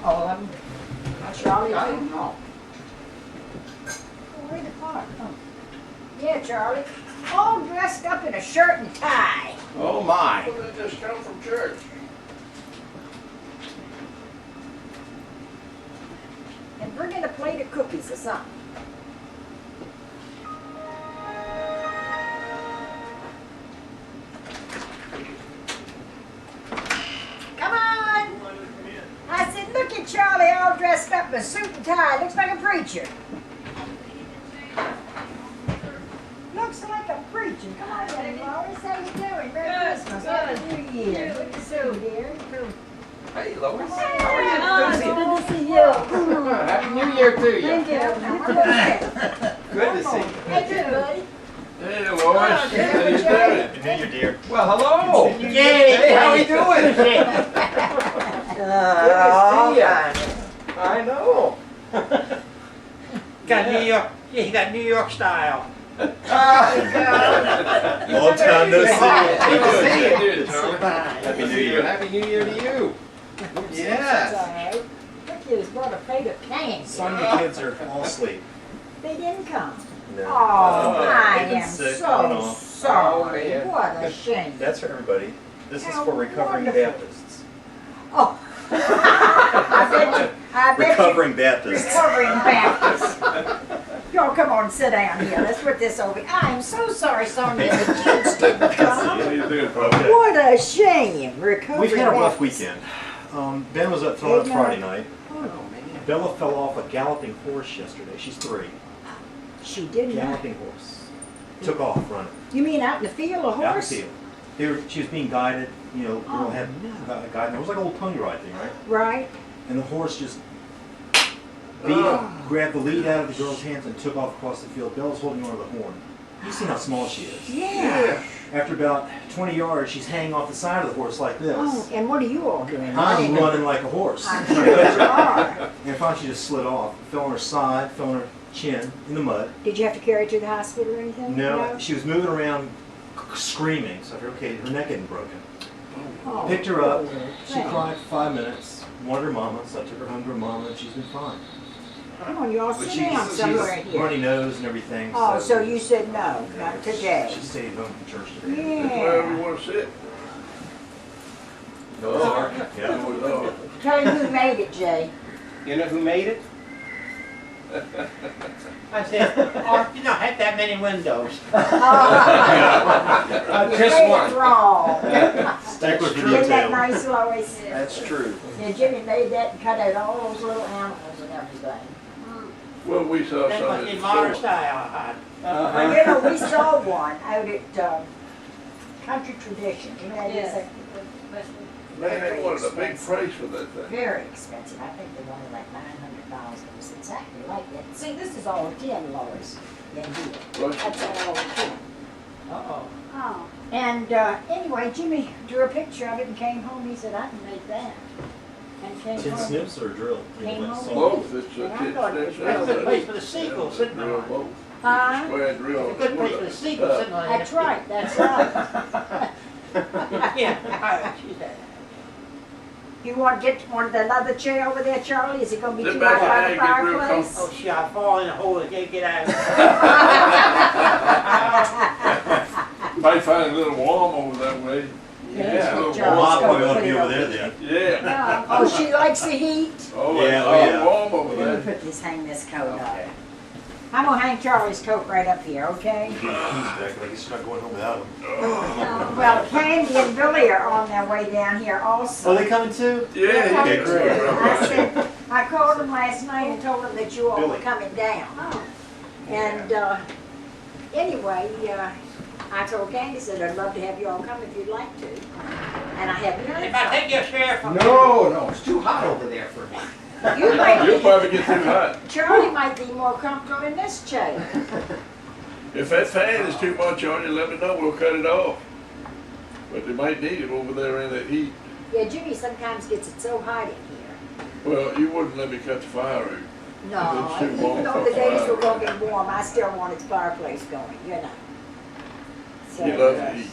All of them. Charlie, I too? don't know. Where the park? Oh. Yeah, Charlie. All dressed up in a shirt and tie. Oh my. Well, they just come from church. And bring in a plate of cookies or something. Come on! I said, look at Charlie all dressed up in a suit and tie. Looks like a preacher. Looks like a preacher. Come on, Jenny Lois. How you doing? Merry Christmas. Happy New Year. Look at Sue, dear. Hey, Lois. How How are you? Good to see you. Happy New Year to you. Thank you. Good to see you. Hey, good, buddy. Hey, Lois. How you doing? Happy New Year, dear. Well, hello. Yay. Hey, how are you doing? Good to see you. I know. Got New York. Yeah, he got New York style. Long time no see. Good to see you. Happy New Year. Happy New Year to you. Yes. All right. Look, you just brought a plate of candy. Some of the kids are all asleep. They didn't come. No. Oh, I they've been am sick, so on and off. sorry. Oh, man. What a shame. That's for everybody. This is How for recovering wonderful. Baptists. Oh. I bet you. Recovering Baptists. Recovering Baptist. Y'all come on, sit down here. Let's put this over. I'm so sorry, Sonia. The kids didn't come. How you doing, Paul? Okay. What a shame. Recovering We've had a rough Baptist. weekend. Ben was up throwing Good Friday night. night. Oh, man. Bella fell off a galloping horse yesterday. She's 3. She didn't. Galloping horse. Took off running. You mean out in the field, a Out in the horse? field. She was being guided, you know, girl Oh, had no. a guide. It was like a little pony ride thing, right? Right. And the horse just grabbed the lead out of the girl's hands and took off across the field. Bella's holding onto the horn. You see how small she is. Yeah. After about 20 yards, she's hanging off the side of the horse like this. Oh, and what are you all doing? I'm running like a horse. I'm sure you are. And finally she just slid off. Fell on her side, fell on her chin in the mud. Did you have to carry her to the hospital or anything? No, she was moving around screaming. So I thought, okay, her neck hadn't broken. Oh, Picked her up. poor She thing. cried for 5 minutes. Wanted her mama, so I took her home to her mama, and she's been fine. Come on, you all But sit down somewhere she's here. runny nose and everything. Oh, so you said no, not today. She stayed home from church today. Wherever you Yeah. want to sit. Noah's Ark. Yeah. Noah's Ark. Tell him who made it, Jay. You know who made it? I said, oh, you don't have that many windows. You Just made one. it wrong. Stick with the Isn't that detail. nice, Lois? That's true. Yeah, Jimmy made that and cut out all those little animals and everything. Well, we saw That some must at be the modern store. style. Well, you know, we saw one out at Country Tradition. You know, that is a Man, they wanted a big price for that thing. very expensive. I think they wanted like $900. It was exactly like that. See, this is all tin, Lois. In here. Right. That's all tin. Uh-oh. Oh. And anyway, Jimmy drew a picture of it and came home. He said, I can make that. And came Tin home. snips or drill? Came home. Both, it's a And I thought it was tip. That's a really good place for the sequel, sitting Drill on. both. Huh? Square drill. It's a good place for the sequel, sitting on. That's right, that's right. Yeah, she's that. You want to get another chair over there, Charlie? Is it going to be Sit too back hot by the and get real fireplace? Oh, shit, I fall in a hole and can't get out. Might find a little warm over that way. Yeah. A little Charles, Well, I go probably ought put to be it over over. there then. Yeah. Oh, she likes the heat. Oh, Yeah, it's oh, yeah. warm over Let me there. put this, hang this coat up. I'm going to hang Charlie's coat right up here, okay? He's back like he's not going home without him. Well, Candy and Billy are on their way down here also. Oh, they coming too? Yeah, Okay, you great. I said, I called them last night and told them that you all were Billy. coming down. And anyway, I told Candy, said I'd love to have you all come if you'd like to. And I haven't heard If I from take your share from No, it's too hot over there for me. you. Might You'll be, probably get too hot. Charlie might be more comfortable in this chair. If that fan is too much on you, let me know, we'll cut it off. But they might need it over there in that heat. Yeah, Jimmy sometimes gets it so hot in here. Well, you wouldn't let me cut the fire out. No, It's too even warm though for the days fire. were going to get warm, I still wanted the fireplace going, you know. So, You love to eat.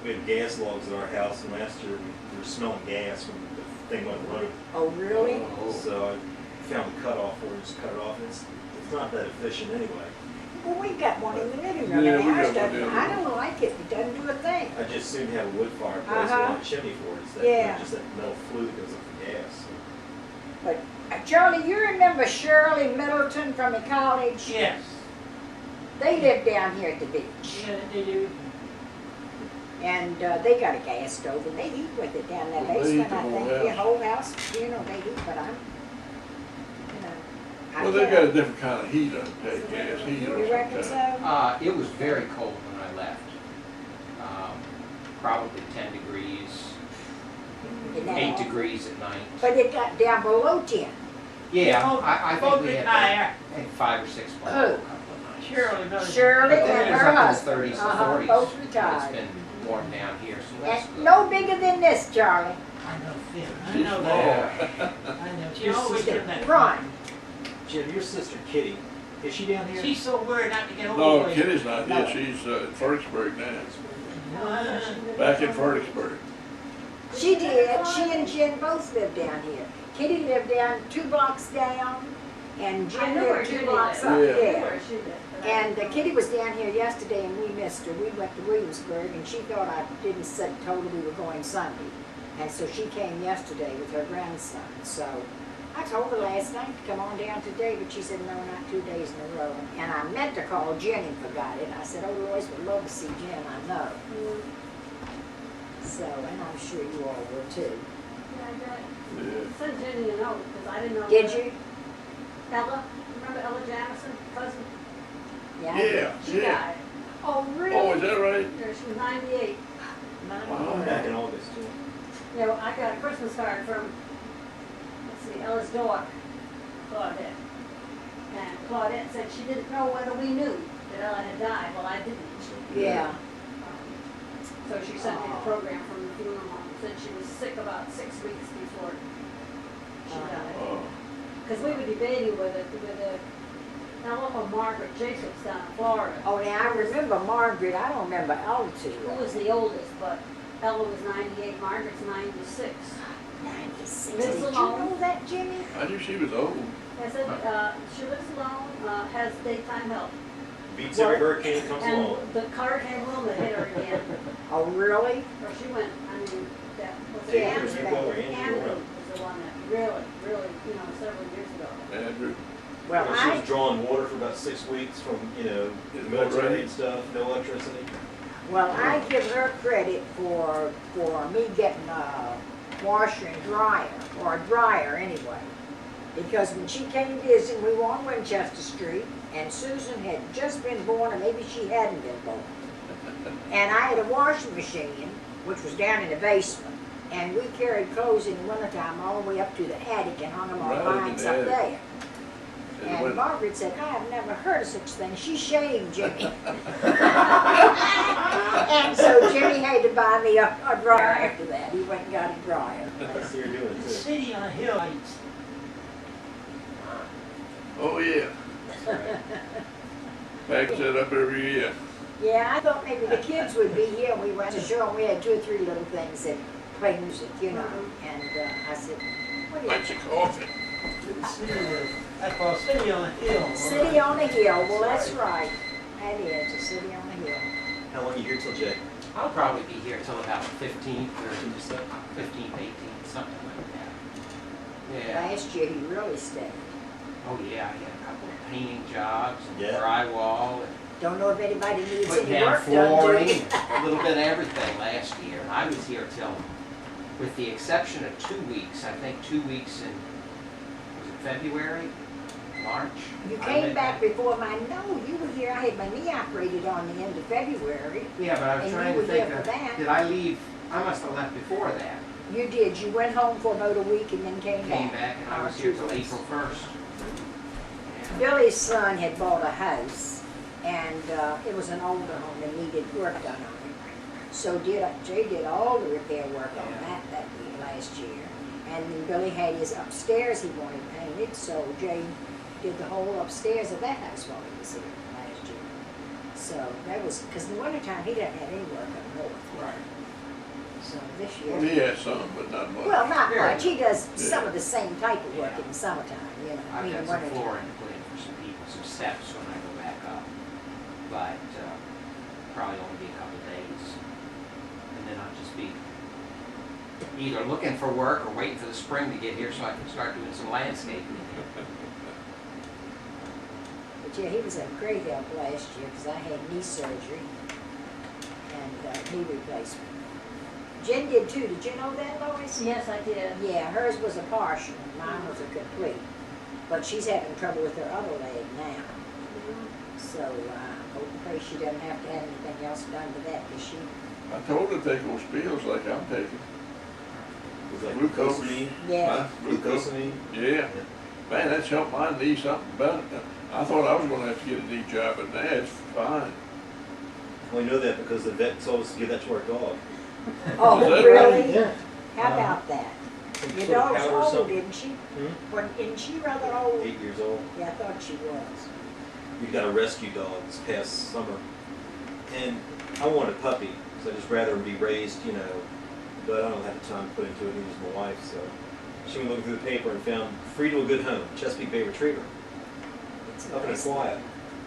We had gas logs at our house, and last year we were smelling gas from the thing went low. Oh, really? Oh. So I found a cutoff where we just cut it off. It's not that efficient anyway. Well, we got one in the living room, Yeah, and we ours got one doesn't, down I there. don't like it, it doesn't do a thing. I just soon have a wood fireplace Uh-huh. on a chimney for it. It's that, Yeah. just that metal flue that goes up the gas. But, Charlie, you remember Shirley Middleton from the college? Yes. They live down here at the beach. Yeah, they do. And they got a gas stove, and they heat with it down in that Well, they basement, heat the I whole think. The house. whole house, you know, they heat, but I'm, you know. I Well, they can't- got a different kind of heat on that gas heater. You reckon so? It was very cold when I left. Probably 10 degrees, Isn't that 8 awful? degrees at night. But it got down below 10. Yeah, Both- I think both we been had higher. I think 5 or 6 below Who? a couple of nights. Shirley knows. Shirley But then and it was her up in the husband. 30s and Uh-huh, 40s. both and retired. It's been warm down here, so that's And good. no bigger than this, Charlie. I know, Phil. I She's know small. that. I know. She Your always sister- did that. Run. Jim, your sister Kitty, is she down here? She's so worried not to get hold No, of it. Kitty's not No. yet. She's in Fredericksburg now. Uh, Back in Fredericksburg. She did. She and Jen both lived down here. Kitty lived down 2 blocks down, and I Jen know where lived 2 Kitty blocks lived. up. Yeah. Yeah. Where she lived, but I And didn't know. Kitty was down here yesterday, and we missed her. We went to Williamsburg, and she thought I didn't say, told her we were going Sunday. And so she came yesterday with her grandson. So I told her last night to come on down today, but she said, no, not 2 days in a row. And I meant to call Jen and forgot it. I said, oh, Lois would love to see Jen, I know. So, and I'm sure you all will too. Yeah, I got, Yeah. sent Jenny a note, because I didn't know. Did whether- you? Ella, remember Ella Jamison, cousin? Yeah, She yeah. died. Oh, really? Oh, is that right? Yeah, she was 98. Wow. Back in August. You know, I got a Christmas card from, let's see, Ella's daughter, Claudette. And Claudette said she didn't know whether we knew that Ella had died. Well, I didn't. Yeah. So she sent me a program from the funeral home, said she was sick about 6 weeks before she died. Oh. Because we were debating whether Ella or Margaret Jacobs down in Florida. Oh, now I remember Margaret. I don't remember Ella too Who well. was the oldest, but Ella was 98, Margaret's 96. 96. Lives Did you alone. know that, Jimmy? I knew she was old. I said, she lives alone, has daytime help. Beats every hurricane that comes along. And the Hurricane Wilma hit her again, Oh, really? or she went, I mean, that was Yeah, Andrew. it was bad. Andrew was the one that really, several years ago. Andrew. Well, She I, was drawing water for about 6 weeks from, the military and stuff, no electricity. I give her credit for me getting a washer and dryer, or a dryer anyway. Because when she came visiting, we were on Winchester Street, and Susan had just been born, or maybe she hadn't been born. And I had a washing machine, which was down in the basement, and we carried clothes in the wintertime all the way up to the attic and hung them on Right, in lines the up attic. there. And And when- Margaret said, I've never heard of such a thing. She shamed Jimmy. And so Jimmy had to buy me a dryer after that. He went and got a dryer. I see her doing it The too. city on a hill heights. Oh, yeah. Backs it up every year. Yeah, I thought maybe the kids would be here. We went to show them. We had 2 or 3 little things that play music, you know. And I said, what do you Bunch of coffee. The city is, I call city on a hill. City on a hill. Well, that's right. That is a city on a hill. How long are you here till, Jay? I'll probably be here till about 15th or 15th, 18th, something like that. Yeah. Last year he really stayed. Oh, yeah, I had a couple of painting jobs and Yeah. drywall and Don't know if anybody needs putting any down work done, do flooring, you? a little bit of everything last year. And I was here till, with the exception of 2 weeks, I think 2 weeks in, was it February, March? You I came went back before no, you were here. I had my knee operated on the end of February. Yeah, but I was And trying you to were think here of, for that. did I leave, I must have left before that. You did. You went home for about a week and then came Came back. back and I Or was here 2 till weeks. April 1st. Yeah. Billy's son had bought a house, and it was an older home and needed work done on it. So Jay did all the repair work on Yeah. that year, last year. And then Billy had his upstairs he wanted painted, so Jay did the whole upstairs of that house while he was here last year. So that was, because in the wintertime, he didn't have any work up north. Right. so this Well, year. he has some, but not much. Well, not Very much, he does Yeah. some of the same type of work Yeah. in the summertime, you know, I I've mean, got winter some time. flooring to put in for some people, some steps when I go back up. But, probably only be a couple days. And then I'll just be either looking for work or waiting for the spring to get here so I can start doing some landscaping. But yeah, he was a great help last year, because I had knee surgery and knee replacement. Jen did too, did you know that, Lois? Yes, I did. Yeah, hers was a partial, mine was a complete, but she's having trouble with her other leg now. So, hope and pray she doesn't have to have anything else done to that, because she, I told her to take those pills like I'm taking. Was that Glucose. glucosamine? yeah. Huh? Glucose. Glucosamine? Yeah. Man, that's helped my knee something about it. I thought I was gonna have to get a knee job, but now it's fine. Well, you know that because the vet told us to give that to our dog. Oh, Is that really? Yeah. How about that? Some Your sort of dog's powder or old, something. didn't she? Hmm? When, isn't she rather old? 8 years old. Yeah, I thought she was. We got a rescue dog this past summer. And I want a puppy, so I'd just rather him be raised, you know, but I don't have the time to put into it, neither does my wife, so. She went looking through the paper and found Free to a Good Home, Chesapeake Bay Retriever, It's up in nice. Aquia.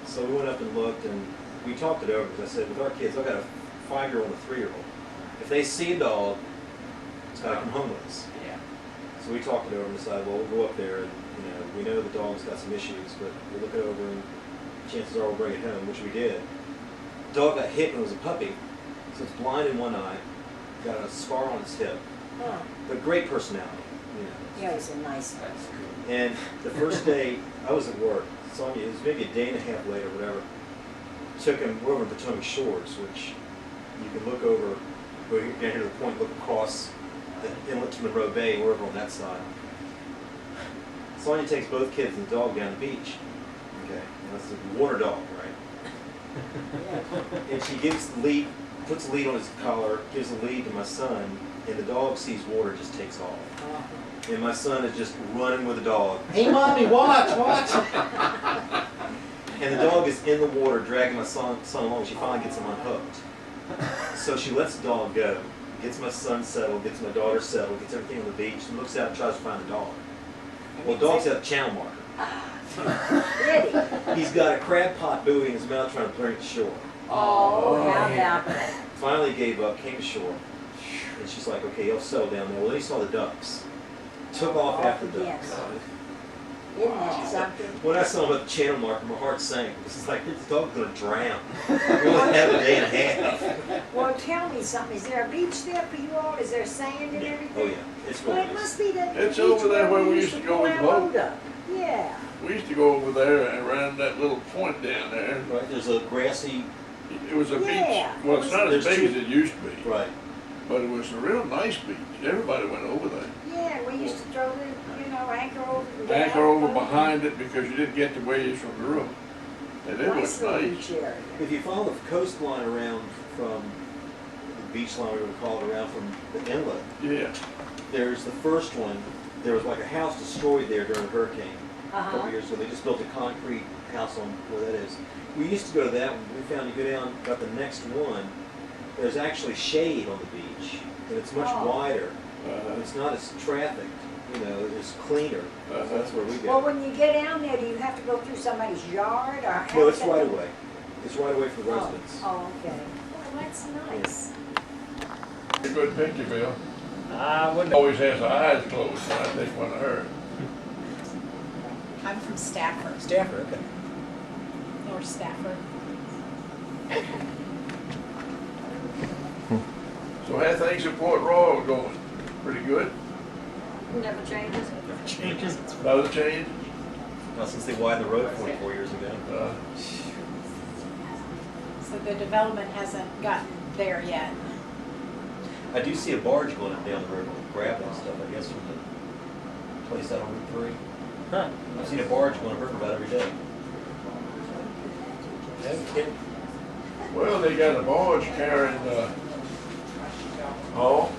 So we went up and looked and we talked it over, because I said, with our kids, I've got a 5-year-old and a 3-year-old. If they see a dog, it's gotta come home with us. Yeah. So we talked it over and decided, well, we'll go up there and, you know, we know the dog's got some issues, but we'll look it over and chances are we'll bring it home, which we did. The dog got hit when it was a puppy, so it's blind in one eye, got a scar on its hip, Huh. but great personality, you know. Yeah, he's a nice guy. That's good. And the first day I was at work, Sonia, it was maybe a day and a half later, whatever, took him, we're over in Potomac Shores, which you can look over, go down here to the point, look across the inlet to Monroe Bay, we're over on that side. Sonia takes both kids and the dog down the beach. Okay, and that's a water dog, right? Yeah. And she gives the lead, puts the lead on his collar, gives the lead to my son, and the dog sees water, just takes off. Uh-huh. And my son is just running with the dog. Hey, mommy, watch, watch. And the dog is in the water, dragging my son along. She finally gets him unhooked. So she lets the dog go, gets my son settled, gets my daughter settled, gets everything on the beach, and looks out and tries to find the dog. Well, the dog's got a channel marker. Really? He's got a crab pot buoy in his mouth trying to bring it to shore. Oh, how yeah. about that? Finally gave up, came to shore. And she's like, okay, he'll settle down there. Well, then he saw the ducks. Took off after the again. ducks. Isn't that something? When I saw him at the channel marker, my heart sank. This is like, this dog's gonna drown. We only have a day and a half. Well, tell me something, is there a beach there for you all? Is there sand and everything? Oh yeah, it's Well, it gorgeous. must be the It's beach over there where we used to go with our the boat. boat up. Yeah. We used to go over there and around that little point down there. Right, there's a grassy, It was a beach. Yeah. Well, it's not as There's big two- as it used to be, right. but it was a real nice beach. Everybody went over there. Yeah, we used to throw the, anchor over. and get Anchor out over the boat. behind it because you didn't get the waves from the river. And it was Nice little nice. beach area. If you follow the coastline around from the beach line, we would call it, around from the inlet, Yeah. there's the first one. There was like a house destroyed there during a hurricane a couple Uh-huh. years ago. They just built a concrete house on where that is. We used to go to that one. We found you go down about the next one, there's actually shade on the beach, and it's much Oh. wider. Uh, It's not as trafficked, it's cleaner. So that's where we Well, go. when you get down there, do you have to go through somebody's yard or? how No, does it's that right go? away. It's right away for the residents. Oh, okay. Well, that's nice. a good picture, Bill. I wouldn't. Always has her eyes closed when I take one of her. I'm from Stafford, Stafford, okay. North Stafford. So how things at Port Royal going? Pretty good? Never changes. Changes. Another change? Well, since they widened the road 44 years ago. So the development hasn't gotten there yet. I do see a barge going up down the river with gravel and stuff, I guess, from the place out on Route 3. Huh. I've seen a barge going up river about every day. Well, they got a barge carrying, oh,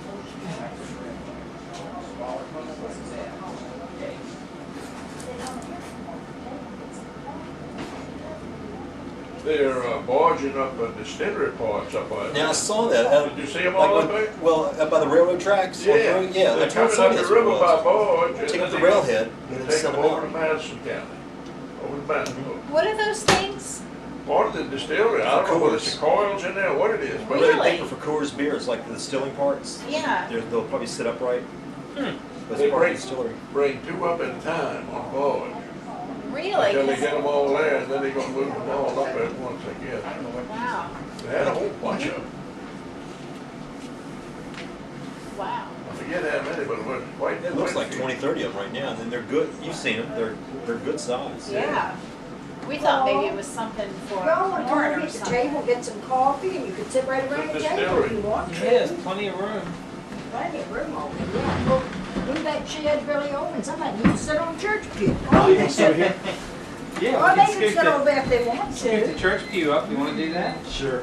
they're barging up a distillery parts up by Now I there. saw that. Did you see them all up there? Well, up by the railroad tracks. Yeah, Yeah. they're That's what I coming saw up the that's what it river by was. barge. and Take up the then they- railhead and They then take send them them over to out. Madison County, over to Madison. What are those things? Part of the distillery, I don't know whether it's the coils in there, or what it is, but Really? They think for Coors beers, like the distilling parts. Yeah. They'll probably sit upright. Hmm. That's They part of break. the distillery. bring two up at a time on board. Really? Until they 'Cause- get them all there, and then they're gonna move them all up at once, I guess. Wow, They had a whole bunch of them. wow. I forget how many, but it was quite. It looks quite like a few. 20, 30 of them right now, and then they're good. You've seen them. They're good size. Yeah. We thought maybe it was something for Y'all want to corn come or at the something. table, get some coffee, and you can sit right around the The table if distillery. you want to. Yes, plenty of room. Plenty of room over there. Yeah, well, leave that shed really open, somebody you can sit on the church pew. Oh, you want to sit here? Yeah, Or we they can can scoot sit over the, there if they want scoot the to. church pew up. You wanna do that? Sure.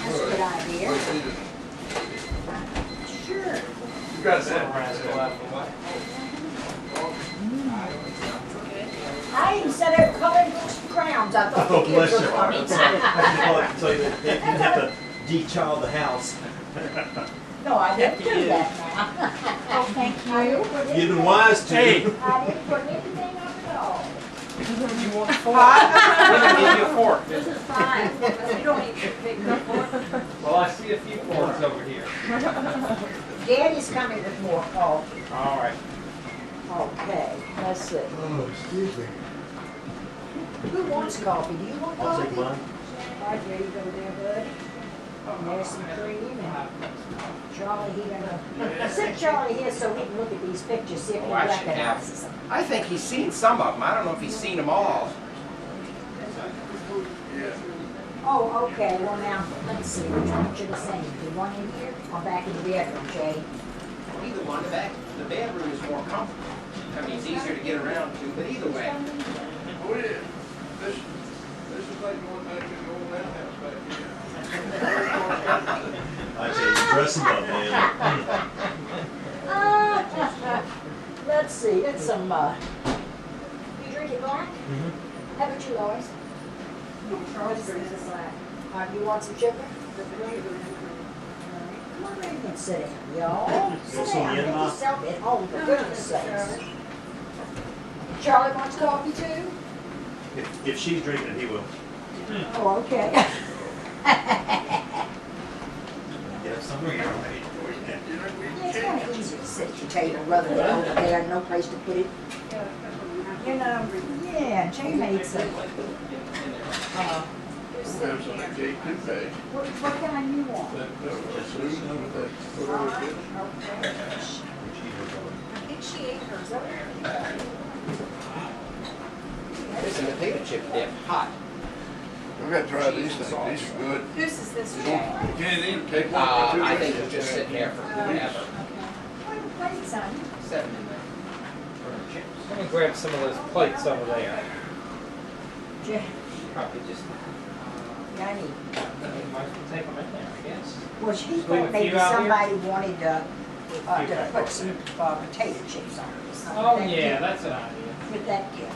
That's a good idea. Wait, wait, Sure. You got that? Rascal out the way. I even said they were colored crowns, I thought Oh, the bless kids your were heart. funny. So you didn't have to de-child the house. No, I didn't do that now. Oh, thank you. You've been wise to. Hey. I didn't put anything on it at all. You want a fork? We're gonna give you a fork. This is fine, you don't need to pick the fork. Well, I see a few forks over here. Daddy's coming with more coffee. All right. Okay, let's see. Oh, excuse me. Who wants coffee? Do you want I'll coffee? take mine. All right, there you go there, bud. And there's some cream and Charlie, he gonna, sit Charlie here so he can look at these pictures, see if he Oh, I should have. recognizes them. I think he's seen some of them. I don't know if he's seen them all. Yeah. Oh, okay, well now, let's see, which one should I send you? The one in here or back in the bedroom, Jay? Either one, the bedroom is more comfortable. I mean, it's easier to get around to, but either way. Oh, yeah. This is like going back to the old roundhouse back here. I tell you, dress them up, man. Let's see, it's some, you drinking black? How about you, Lois? Charles brings us like. You want some sugar? Come on, you can sit down, y'all. Sit want some down, yen, get Ma? yourself at home, for goodness sakes. Charlie wants coffee too? If she's drinking it, he will. Oh, okay. Get some of your It's kind of easy to sit at your table rather than over there, no place to put it. You know, yeah, Jay made some. We'll have some of the cake too, Paige. What kind you want? That, Susan with that, whatever it is. Okay. I think she ate hers. There's a potato chip dip, hot. We gotta try these things, these are good. Whose is this, You Jay? can't even take one or two. I think it's just sitting there for forever. What a plate, son. 7 in there. For chips. Let me grab some of those plates over there. Jay, Probably just, I need. might as well take them in there, I guess. Well, she Leave a thought maybe few out here? somebody wanted to back put over some there. potato chips on it or something. Oh, That yeah, gift- that's an idea. With that gift.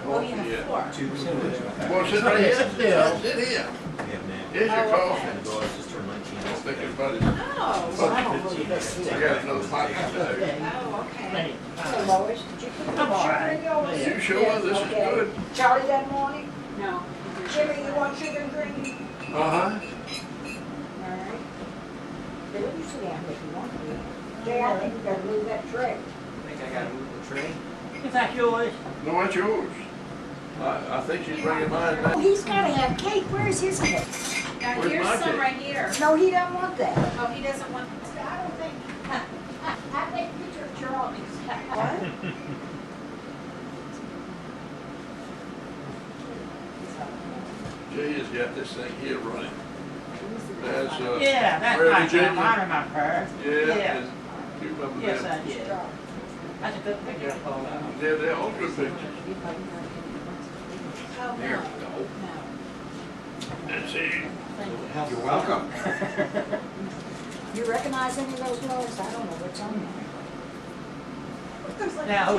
Oh, yeah, the floor. Well, sit right here, yeah, sit here. Yeah, man. Here's your coffee. And the daughter just turned 19. I don't think anybody's, Oh, So I don't really miss I it. got another pocket today. oh, okay. So Lois, did you put some sugar in yours? You sure? This is Okay. good. Charlie doesn't want it? No. Jimmy, you want sugar and cream? Uh-huh. Alright. Billy, you sit down if you want to. Jay, I think we gotta move that tray. I think I gotta move the tray. Is that yours? No, what's yours? I think she's bringing mine Oh, back. he's gotta have cake. Where's his cake? Now, Where's here's my some cake? right here. No, he doesn't want that. Oh, he doesn't want, I don't think, I take a picture of Charlie's. What? Jay has got this thing here running. That's, Yeah, that's Where, my Virginia? time. I remember. yeah, and you remember Yes, them? I did. That's a good picture to pull out. They're all good pictures. oh, There no, we go. no. And see, You're welcome. You recognize any of those Lois? I don't know what's on there. Now,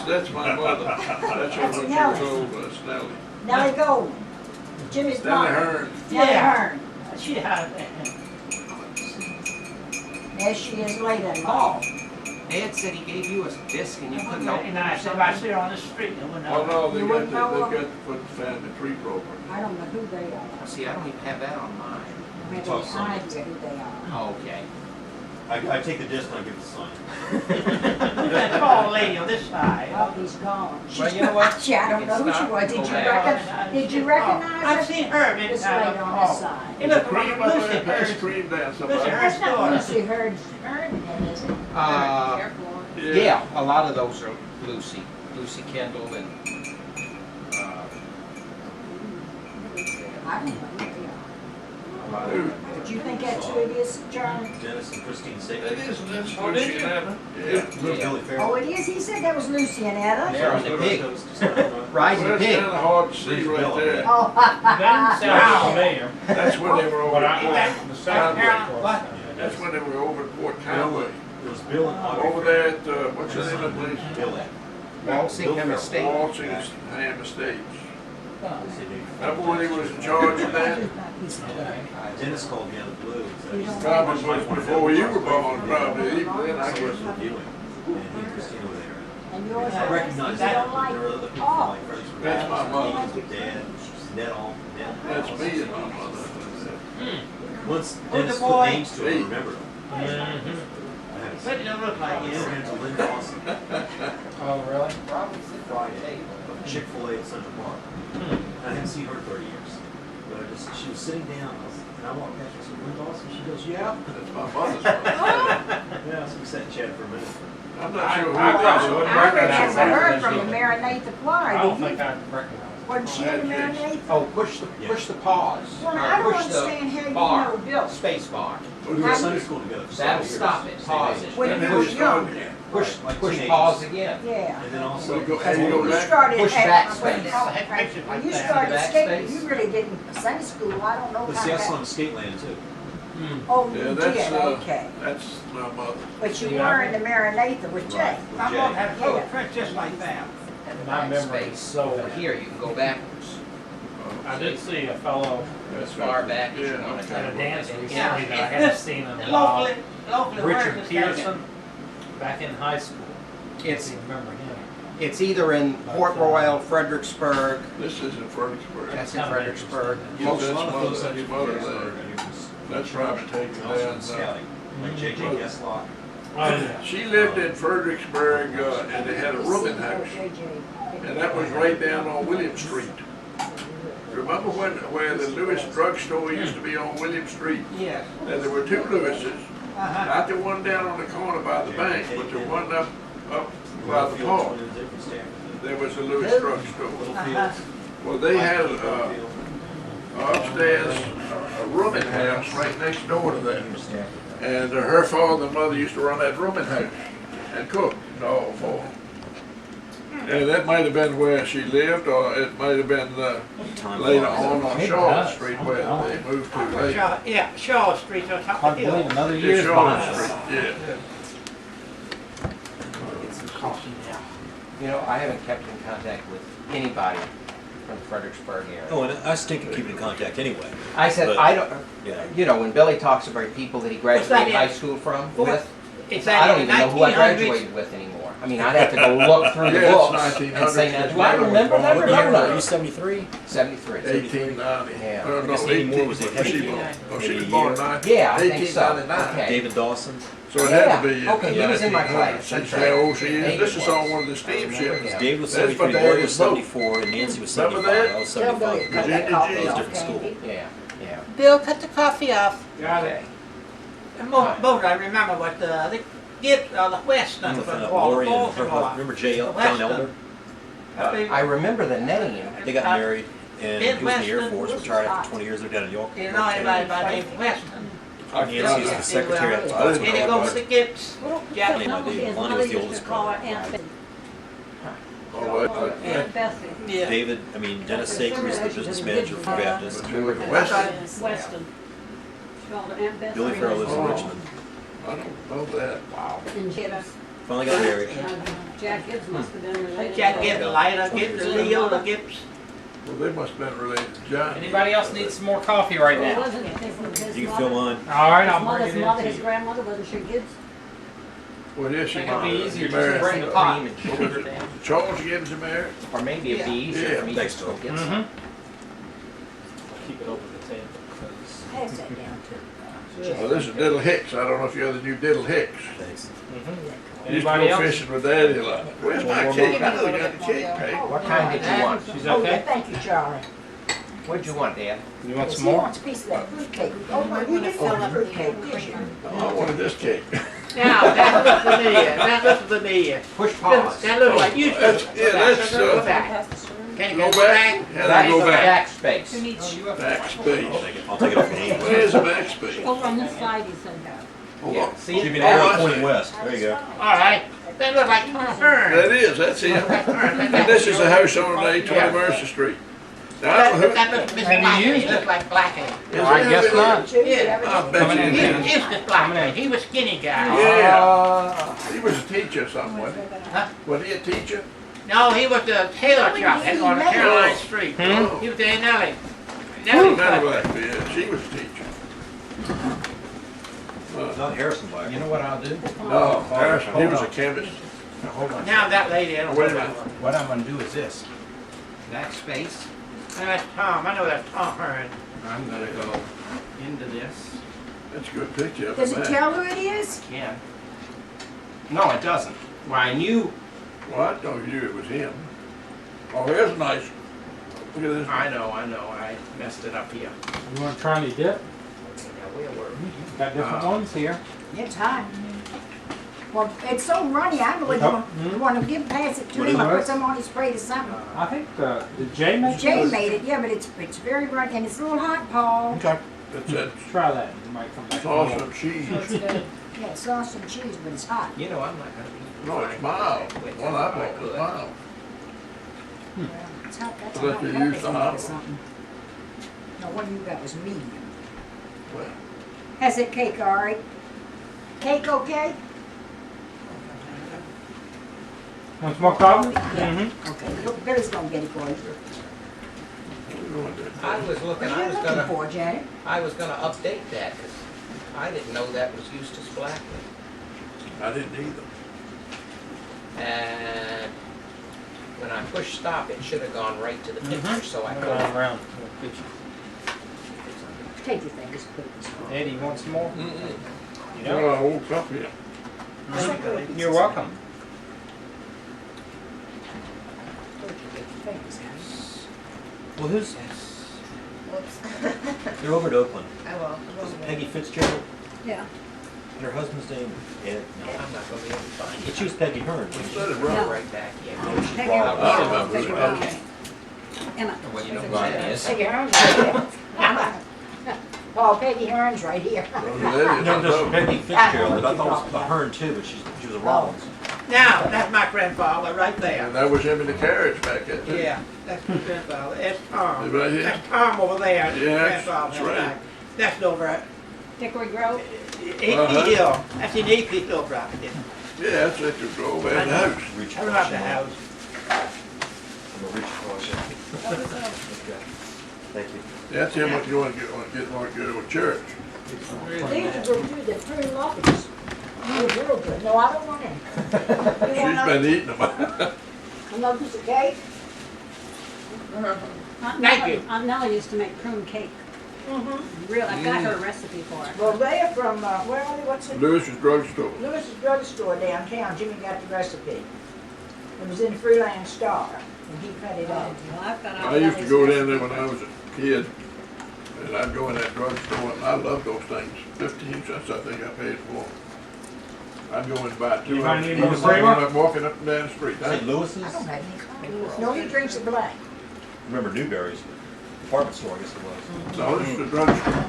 that's my mother. That's her when she was old, Nellie. Nellie Gold, Jimmy's Nellie mother. Hearn. Nellie Yeah. Hearn. she had, As she is later in life. Ed said he gave you a disc and you couldn't open and it I or said, if I see something? her on the street, I wouldn't Oh, know. no, they You got wouldn't know the them? family tree program. I don't know who they are. See, I don't even have that on mine. I talk have some. no idea who they are. Oh, okay. I take the disc and I give it to Sonya. Who's that tall lady on this side? Oh, he's gone. Well, you know what? Gee, I don't know who she was. Did you recognize her? I've seen her many This times. lady on this side. It looked Cream like up Lucy there, pass Hearn. cream down Lucy somebody. Hearn. That's not daughter. Lucy Hearn then, is it? Yeah, a lot of those are Lucy Kendall and, I don't know who they are. a lot of them. But you think that's who it is, Charlie? Dennis and Christine It Sager. is, that's Oh, did Lucy you? and Anna. Yeah. Little Billy Oh, Farrell. it is? He said that was Lucy and Etta. They're on the pig. Well, Rising that's pig. kinda hard to see right there. Oh, That sounds familiar. That's when they were over But at the second Conway. What? That's when they were over at Port Conway. It was Bill and Audrey. Over there at, what's the name of the place? Billy. Walsingham Estate. Walsingham Estates. Remember when he was in charge of that? Dennis called me out of the blue and said, Probably was before you were born, probably, even then, I I was guess. reviewing. And he and Christina were there. and yours I are, recognized you that, don't but like, there were other people oh, like Freddie's. That's my mother. Dad, Ned all, Ned. That's me and my mother. Once Who's Dennis the put boy? names to it, I remembered them. I had to But you don't look like I you. ran to Lynn Dawson, Oh, really? Friday, Chick-fil-A at Central Park. I hadn't seen her in 30 years. But she was sitting down, and I walked past her, I said, Lynn Dawson? She goes, yeah. That's my mother's mother. Yeah, so we sat and chatted for a minute. I'm not sure who I it probably is. wouldn't I recognize remember her her. from the Marinate Fly, I don't did think you? I'd recognize Wasn't she in the Marinate? Oh, push the pause. Well, Or I don't push the understand how you bar, know Bill. Space bar. We were in Sunday school together for That'll 7 years. stop it, Same pause age. it. When Then you were push- younger. Push Like push teenagers. pause again. Yeah. And then also, Go- Because and you when go you back- started, push backspace. when you started Backspace. skating, you really didn't, Sunday school, I don't know but see, I saw how him that. skate land too. Oh, Yeah, you that's, did, okay. that's my mother. But you were in the Marinate with Jay. Right. My mom had a footprint just like that. And My memory is backspace. so Over bad. here, you can go backwards. I did see a fellow As far back as you Yeah, want to at a go. dance recently Yeah. that I hadn't seen in a while. Locally, Richard Americans Pearson, back in high school. It's You remember him? it's either in Port Royal, Fredericksburg. This is in Fredericksburg. That's in Fredericksburg. Yeah, Most that's a lot of mother, folks I that's knew mother from there. Gettysburg, I knew from That's probably taken and also down. in scouting, like J.J. Mm-hmm. Geslock. Oh, yeah. She lived in Fredericksburg, and they had a rooming house, and that was right down on William Street. Remember where the Lewis drugstore used to be on William Street? Yes. And there were two Lewises, Uh-huh. not the one down on the corner by the bank, but the one up by the Littlefield, park. Twins, different Stafford. There was a Lewis drugstore. Littlefield. Well, they had Littlefield, upstairs a rooming house right next door to that. Stafford. And her father and mother used to run that rooming house and cook all for them. And that might have been where she lived, or it might have been Time later flies. on It Charlotte does. Street where they moved to later. Yeah, Charlotte Street on top of Hard the to believe hill. another Yeah, year's Charlotte behind us. Street, yeah. Get some coffee now. You know, I haven't kept in contact with anybody from the Fredericksburg area. Oh, and I stink at keeping in contact anyway. I said, But- I don't, Yeah. you know, when Billy talks about people that he graduated that high in? school from, What? with, It's I don't in even know who I 1900s. graduated with anymore. I mean, I'd have to go look through the Yeah, it's books and 1900s, say, now, because do I Mother was remember born them or in don't the Are you I? 73? 73. 1890. Yeah. No, I guess no, 80 more 18, was it? she Maybe, born, oh, she maybe was a born year. 19, Yeah, I think so. 1899. Okay. David Dawson. So it had to be. Yeah, okay, he was in my class. That's That's how right. old she is. Eight This is was. on one of the steamships. Yeah. Dave was That's 73, what Lori they was had to 74, and Nancy was Remember 75. that? I was Tell Billy 75. to cut Virginia that coffee G. off, Different school. Candy. Yeah, yeah. Bill, cut the coffee off. Got it. Okay. And most I remember what the Western. I'm what with Wall- Lori and her, Baltimore. remember John Western. Elder? I remember the name. They got married, and he was in the Air Western. Force, retired after 20 years, they're down in York. You know anybody by name Western? Nancy was the secretary at the I didn't And he know goes about to get Well, Jack. Lonnie was the oldest brother. Oh, Aunt Bessie. Yeah. David, I mean, Dennis Saker is the business manager for Baptist. But you look at I West, thought it was Weston. She called her Aunt Bessie. Billy Farrell lives in Oh. Richmond. I don't know that. Wow. And Gibbs. Finally got married. Jack Gibbs must have been related. Jack to Gibbs, her. Lila Gibbs, Leola Gibbs. Well, they must have been related to John. Anybody else need some more coffee right Well, now? wasn't it his You can fill mother? mine. All right, His I'll bring mother's it mother, in to his you. grandmother, wasn't she Gibbs? Well, yes, I she think it'd be might. easier He just to married. bring the pot. cream and sugar down. Charles Gibbs is married? Or maybe it'd be easier Yeah. for me Thanks, just to go Phil. get some. Mm-hmm. Keep it over the table because. Pass that down to. Well, this is Diddle Hicks. I don't know if you're the new Diddle Hicks. Thanks. Used to Anybody go else? fishing with Daddy a lot. Where's my cake? I know you got the cake, Peg. What kind did you want? She's Oh, yeah, okay? thank you, Charlie. What'd you want, Dad? You want Yes, some he more? wants a piece of that fruit cake. Oh, no, you didn't want the fruit cake, did you? I wanted this cake. Now, that looks familiar, that looks familiar. Push pause. That looks like you. That's, yeah, that's, Go uh, back. Can you go go back. back? How do I go back? Backspace. Who needs Backspace. I'll take it off your name. Where's the backspace? Over on this side, he said. Yeah, see Give it? me an Oh, arrow I pointing see. west. There you go. All right, that looks like Tom Hearn. That is, that's him. And this is the house on 820 Mercer Street. Now, I don't know That who. looks Mr. And you Blackie, used he it. looks like Blackie. Is I that guess who it not. is? Yeah. I bet Coming you in. he He is. is the Blackie, he was skinny guy. Yeah. He was a teacher or something, wasn't Huh? he? Was he a teacher? No, he was the tailor shop at on Caroline Oh. Street. Oh. He was the Nellie. Nellie Nellie. Blackby, yeah, she was a teacher. Not Harrison Black. You know what I'll do? No, Harrison, he Hold was a on. chemist. Now, hold on. Now that lady, I don't know Wait a that minute. one. What I'm gonna do is this. Backspace. And that's Tom, I know that's Tom Hearn. I'm gonna go into this. That's a good picture of Does a it man. tell who it is? Can. No, it doesn't. Well, I knew, Well, I told you it was him. Oh, here's a nice, look at this. I know, I messed it up here. You want to try any dip? Got different Uh, ones here. It's hot. Well, it's so runny, I really want to pass it to What him, is or it? put some on his plate or something. I think, did Jay make Jay this? made it, yeah, but it's very runny, and it's a little hot, Paul. Okay. It's that Try that, you might come back. sauce and cheese. It's good. Yeah, it's sauce and cheese, but it's hot. you know, I'm not gonna be. No, it's mild. One I bought was mild. It's hot, that's Unless hot you peppers use the in it hot or one. something. No, one you got was medium. Well, How's that cake, all right? Cake okay? Want some more coffee? Yeah. Okay, look, Billy's gonna get it for you. we're going to- I was looking, What are I you was looking gonna, for, Janet? I was gonna update that, cause I didn't know that was Eustace Blackman. I didn't either. And when I pushed stop, it should have gone right to the picture, so I Go couldn't. around. Take your fingers, put it this way. Eddie, you want some more? Mm-mm. You No, know? I woke up here. You're welcome. Put your fingers, guys. Well, who's? Whoops. They're over at Oakland. I will. Is it Peggy Fitzgerald? Yeah. And her husband's name? Ed? No. I'm not gonna be able to find But it. she was Peggy Hearn. Let it Go run. right back, yeah. Take wrong. your- I remember take it. your- Okay. Emma. Well, you know who that is. Peggy Hearn's right here. Emma. Paul, Peggy Hearn's right here. Well, that is No, there's no. Peggy Fitzgerald. I thought it was a Hearn too, but she was a Rollins. Now, that's my grandfather right there. And that was him in the carriage back then, too. Yeah, that's my grandfather, that's Tom. Right here? That's Tom over there, Yeah, grandfather. that's right. That's over at Hickory Grove. Uh-huh. AP Hill, that's in AP Hill property. Yeah, that's at the Grove and the house. Reach I love across the your house. I'm gonna reach across you. Okay. Thank you. That's him what you want to go to a church. These are the true lovers. They're real good. No, I don't want any. You She's want been eating them. another piece of cake? Thank you. Aunt Nellie used to make prune cake. Real, I've got her recipe for it. Well, they're from, where are they, what's it? Lewis's drugstore. Lewis's drugstore downtown. Jimmy got the recipe. It was in the Freeland Star, and he cut it up. Well, I've got Aunt I used to Nellie's go down there recipe. when I was a kid, and I'd go in that drugstore, and I loved those things. 15 cents, I think I paid for them. I'd go in and buy two You of might them, need eat more them flavor? when I'm walking up and down the street. Is it Lewis's? I don't have any coffee. No, he drinks it black. Remember Newberry's department store, I guess it was. No, this is the drugstore.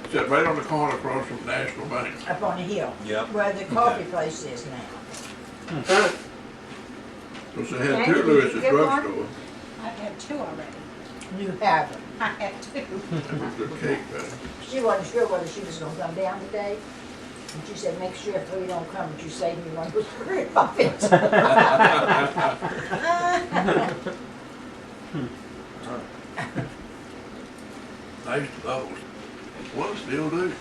It's right on the corner across from National Bank. Up on the hill. Yep. Where the coffee place is now. Because they had Andy, two did Lewis you at get one? drugstore. I've had two already. You haven't. I had two. That was the cake batter. She wasn't sure whether she was gonna come down today. And she said, make sure if we don't come, that you save me one of those bread muffins. Nice those. One still do.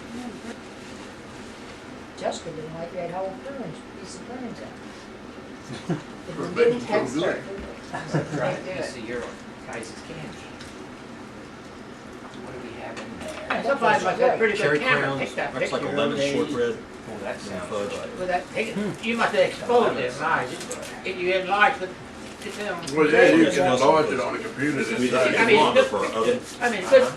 Jessica didn't like that whole piece of prunes out. It We're was making getting so good. Try a piece of your guys' candy. What do we have in there? Somebody must have pretty Cherry good camera, crowns, take that looks like a picture. lemon shortbread. Oh, that sounds fudge. good. With that, you must have exposed it, nice. If you enlarged the film. Well, yeah, you can enlarge it on a computer We this did I size. mean, longer just- for our oven. I mean, good,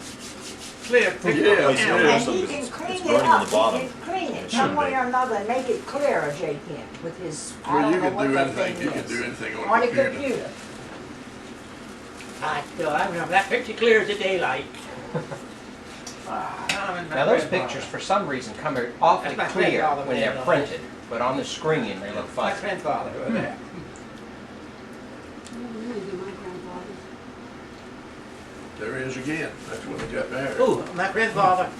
clear picture. Yeah, And yeah. he can It's clean it burning on up, the bottom. he can clean it It some shouldn't way be. or another and make it clearer, Jay can, with his, I Well, don't you know can what do that anything, thing you can is. do anything On on a a computer. computer. I remember, that picture clear as the daylight. Now, those pictures, for some reason, come out awfully That's my clear grandfather when made they're those. printed, but on the screen, they look My fuzzy. grandfather was there. There he is again. That's when they got married. Ooh, my grandfather,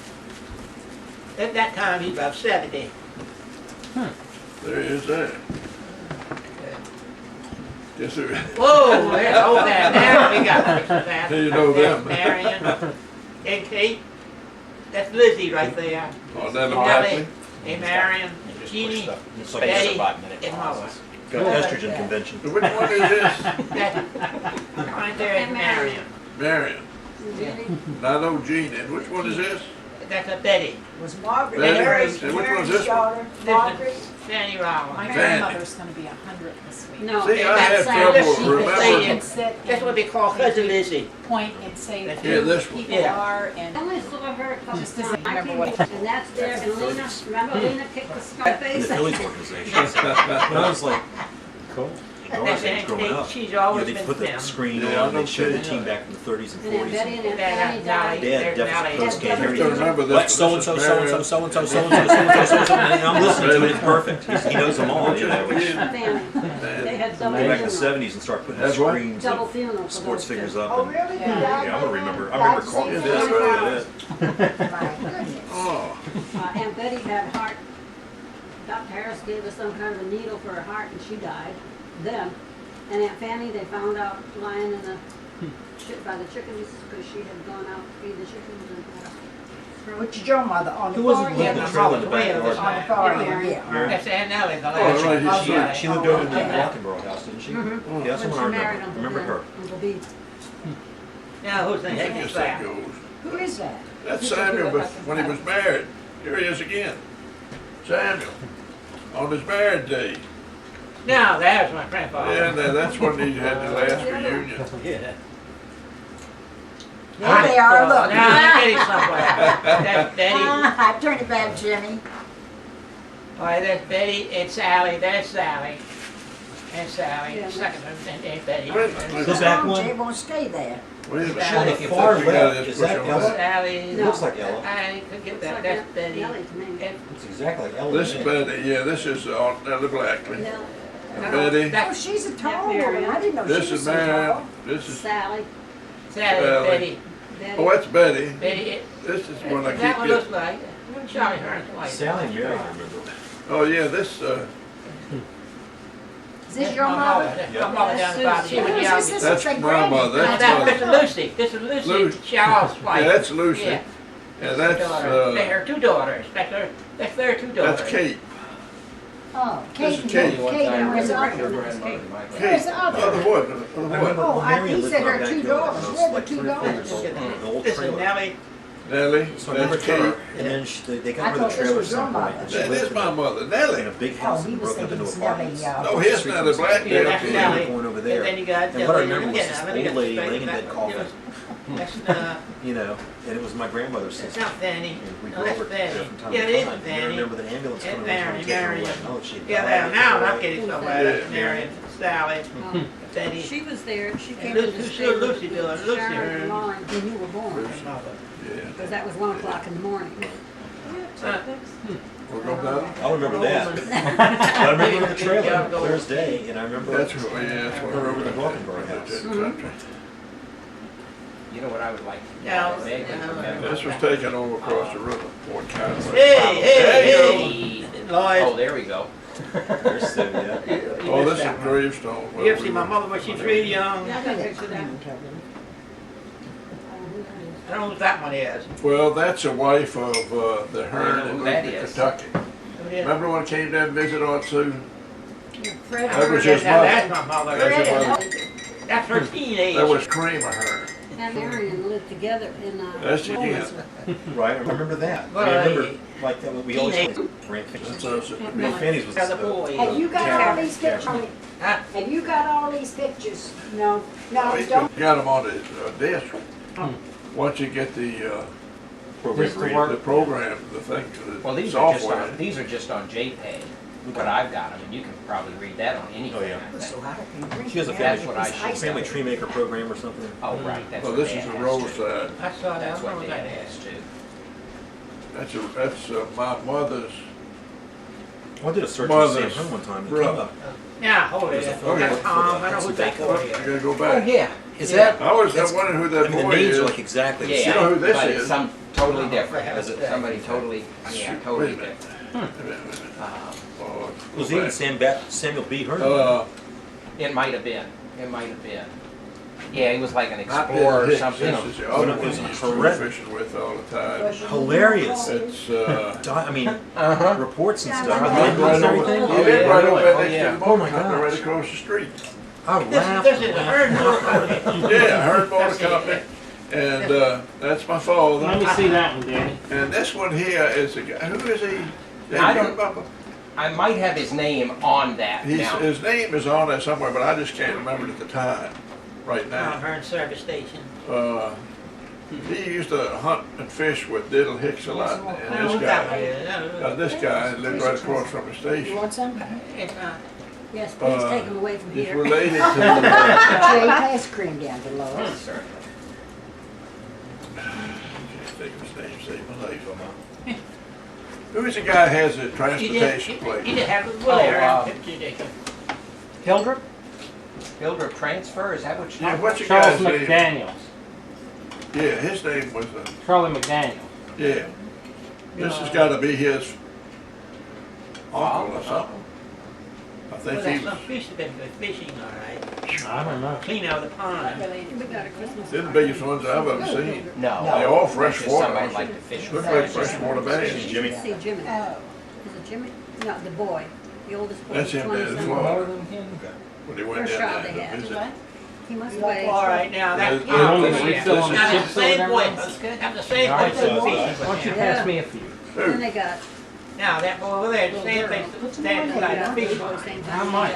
at that time, he was about 70. There he is there. Guess who? Whoa, there's old man, now we got pictures of that. How you know them? There's Marion and Kate, that's Lizzie right there. Oh, that And look Nellie, likely? and Marion, You just push Jeannie, stuff. It's like Betty, a 5-minute and Mama. pauses. got estrogen convention. So which one is this? That, right there is Marion. Marion. And I know Jean. And which one is this? That's a Betty. Was Margaret, Betty, Mary's, and which Mary's one's this one? daughter, This Margaret? is Fanny My Rollins. grandmother's gonna be 100 this week. No, See, I that's have how trouble she She can say remembering. and sit That's what and they call Cousin Lizzie. point and say Yeah, who this one. people Yeah. are I and only saw her a couple Just times. doesn't I remember can't- what- And that's there, and Lena, remember Lena kicked the skull In the face? Phillies organization. When I was like, Cool. in our That's age growing up, she's you know, always they been put the thin. screen Yeah, I on, know they showed the too. team back in the 30s and And then 40s. Betty and then Dad Fanny had died. They had There's deficit Nellie. post game Yeah, I every still day. remember this. What, one. so-and-so, This is so-and-so, Marion. so-and-so, so-and-so, so-and-so, so-and-so, and I'm listening to it, it's perfect. He knows them all, you know. Which- Fanny. They had double Go back in the funeral. 70s and start putting That's what? screens Double of funeral for sports those figures two. up. Oh, And, really? Yeah. yeah, I remember. I remember I've calling seen this, that. right, My goodness. Oh, Aunt Betty had heart, Dr. Harris gave us some kind of a needle for her heart and she died then. And Aunt Fanny, they found out lying in the, by the chickens, because she had gone out to feed the chickens and had a stroke. Which is your mother on the Who was it far who lived end? in Yeah, the trailer in the my mother's way backyard? of On the this far Yeah, end, yeah. Mary. That's Aunt Nellie, the Oh, last. right, he's Oh, yeah. She lived over in the Yeah. Walkenboro house, didn't she? Mhm. oh. Yeah, that's the When one I she married remember. Uncle Remember her. Ben, Uncle B. Now, who's the I heck guess is that that? goes. Who is that? That's Samuel when he was married. Here he is again. Samuel. On his married day. Now, there's my grandfather. Yeah, that's when he had the last reunion. Yeah. There they are, look. Now, I'm getting somewhere. That's Betty. I turned it back, Jimmy. All right, that's Betty and Sally. There's Sally. And Sally. Yeah. Second one, and Betty. Wait a minute. The back Oh, one? Jay won't stay there. Wait a minute. On the I think far we gotta left, just is push that on Ella? Sally. It looks like Ella. I could get Looks that. like That's Aunt Betty. Nellie to me. And It's exactly like Ella. This is to me. Betty. Yeah, this is the black one. Nell, Betty. Oh, That, she's a tall Yeah, woman. Marion. I didn't know This she was is so Marion. tall. This is. Sally, Sally, Sally. Betty. Betty. Oh, that's Betty. Betty. This is one I That keep one looks getting. like Charlie Hearn's wife. Sally and Mary, I remember. Oh yeah, this. Is this That's your my mother? That's Yeah. my mother down the bottom. She was Who is young. this? This That's is a my granny. mother. No, That's that's Lucy. This is Lucy, Lucy. Charles' wife. Yeah, that's Lucy. Yeah. And that's They're two daughters. That's their two daughters. that's Kate. Oh, This Kate, is and Kate. Kate, and where's the other one? Where's the other Other one? what? I Other what? remember Oh, Marion he lived said in our her two backyard when I daughters. was They're the like two 3 or 4 daughters. years old, in an old This is trailer. Nellie. Nellie. So I remember That's her, Kate. and then they I got rid of thought the this trailer at was your some point. mother. and she That lived is my mother, in Nellie. a big Oh, house he and was broke up thinking into it's Nellie, apartments. No, his not a black Yeah, girl. that's too. Nellie. Going over And there. then you got And what I remember was yeah, this let me old get lady straight laying in back. bed coughing, That's you know, and it was my grandmother's that's sister. not Fanny. And we No, go that's over there Fanny. from time Yeah, to it is time. And I Fanny. remember the ambulance And coming over and taking her Marion. away. Oh, she Yeah, died. now I'm Right. not getting somewhere. Yeah. That's Marion, Sally, Oh, Betty. she was there, she And came Lucy- in to who's stay with Lucy doing? Lucy Sharon Hearn. and Lauren when you were born, Yeah. because that was 1 o'clock in the morning. We'll go down. I'll remember that. But I remember the trailer, clear as day, and I remember That's what, yeah, that's what. We're over the Hawkenberg house. You know what I would like to do? Yeah. Maybe remember. This was taken over across the river, Fort Conway. Hey, Oh, Lois, there we go. There's Sylvia. Oh, this is gravestone. you ever see my mother when she's real young? Yeah, I got a picture I of that. don't know what that one is. Well, that's a wife of the Hearn know in who that Lincoln, is. Kentucky. Remember when I came down to visit Aunt Sue? Fred, That was his Now, mother. that's my mother. That's your mother. That's her teenage. That was Kramer Hearn. and Marion lived together in, That's it, Lois. Right, I remember that. Well, I remember, like, that we always teenage- ran That's Fanny's. us. Ran Fanny's was Got the boy. Have you got all these Cash. pictures? Huh? Have you got all these pictures? No. No, He's don't. got them on his desk. Once you get the program, the thing, Well, the these are just software. on, these are just on JPEG, but I've got them, and you can probably read that on anything, Oh, yeah. I think. She has a That's what I family, should. family tree maker program or something. Oh, right, that's Well, what this they is the has road too. side. I saw that. That's I what remember they that. has too. That's my mother's. I did a search on Sam Mother's Hearn one time. It came brother. up. Yeah, hold it. There's a photo That's for Tom. I know who that Well, boy you is. gotta go Oh, back. yeah. Is that? I was That's- wondering who I that mean, the boy names is. are like exactly the Yeah, You know who this but is? it's some totally different, Perhaps. is it somebody totally, yeah, totally Wait a minute. different. Wait a minute. Um, Oh, Was go even back. Samuel B. Hearn? It might have been, it might have been. Yeah, he was like an Not explorer or Hicks, something. This is the other Well, one it was he used to horrendous. go fishing with all the time. Hilarious. It's, I mean, Uh-huh. reports and Yeah, stuff. I I know. lived right and over, everything. I Oh, lived yeah. right over there Oh, next yeah. to the Oh, my motor company, right gosh. across the street. I This laughed. is the Hearn Motor. Yeah, Hearn Motor That's it. Company, and, that's my father. Let me see that one, Danny. And this one here is a guy, who is he? I Do you don't- remember? I might have his name on that now. His name is on there somewhere, but I just can't remember it at the time, right now. Hearn Service Station. He used to hunt and fish with Diddle Hicks a lot, I know and who this that one guy, is. this guy lived right across from the You station. want some? It's, Yes, please take them away from He's here. related to, Jay, pass cream down to Lois. Certainly. can't think of his name, saved my life. Who is the guy that has a transportation He place? did have a Oh, Willie picture taken. Hildreth? Hildreth Transfer, is that what you're Yeah, talking what's your Charles guy's name? McDaniels. Yeah, his name was, Charlie McDaniels. yeah. This has gotta be his uncle or something. I Well, think he that's was, some fish that been good fishing, all right. I don't know. Clean out the pond. We got a Christmas. they're the biggest ones I've ever seen. No. They're all That's fresh just water. somebody like to fish with Look like friends. freshwater bass. Jimmy. See Jimmy. Oh. Is it Jimmy? No, the boy, the oldest boy. That's him down in 27. Florida. Okay. When he went First down child there they to had. visit. What? He must weigh. All right, now that. Yeah, now, this is- now, this is- the same this boy, is- that's good. Have the same All boy right, that's so- fishing Why with don't you him. pass me a few? Then they got. Now, that boy over there, the same place that stands beside the fish pond. How much?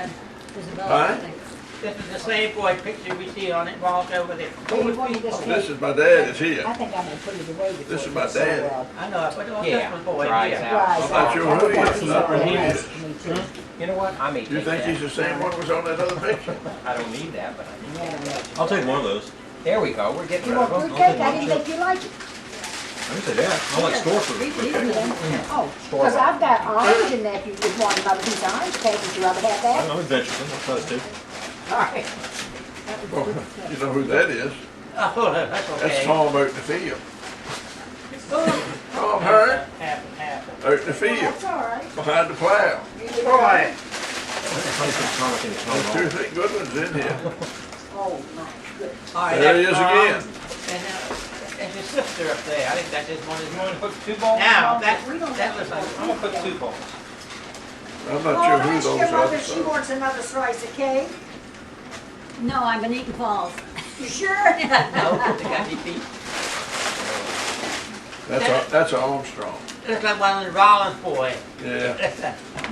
Isabella, I think. This is the same boy picture we see on it, walked over there. Hey, you want me to This is my dad is here. I think I'm gonna put it away before. This is it my gets so dad. well. I know, but what's Yeah, this one boy dries here? out. Dries I'm not out. sure who he is. He's I'm not already who he asked is. me to. You know what, I may take You think he's that. the same one that was on that other picture? I don't need that, but I Yeah, yeah. I'll take one of those. there we go, we're getting You rid of want them. fruit cake? I didn't think you liked it. I didn't say that. I like store food. Oh, because I've got orange in there if you would want another piece of orange cake. Would you rather have that? I'm adventuresome. I'll try this too. All right. Oh, you know who that is? Oh, that's okay. That's Tom out in the field. Tom Hearn, Half. out in the field, That's all right. behind the plow. Boy, There's two, three good ones in here. Oh, my goodness. all right, There he is that's Tom. again. And there's his sister up there. I think that's his one. You wanna put 2 bowls? Now, on? that looks like, I'm gonna put 2 bowls. I'm Oh, not sure who ask those your mother are. if she wants another slice of cake. No, I've been eating falls. You sure? No, they got your feet. That's a Armstrong. Looks like one of the Rollins boy. Yeah,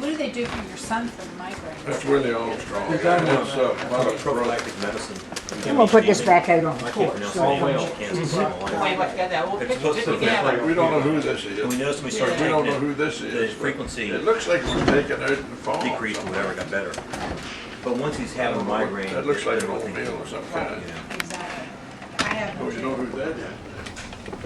What do they do for your son for the migraine? that's Willie Armstrong. That's mother's brother. Prophylactic medicine. I'm gonna put this back out on the I can't porch. pronounce so it. it won't- I can't see it. Wait, what's got that old It's picture? supposed to be together? We don't know who this And we is. noticed when we started We don't know taking who it, this the is. but frequency It looks like it was taken out in the farm. decreased or whatever, got better. But once he's having a migraine. That looks like an then we'll old think meal more. of some kind. Yeah. Exactly. I have Oh, no you know idea. who that is?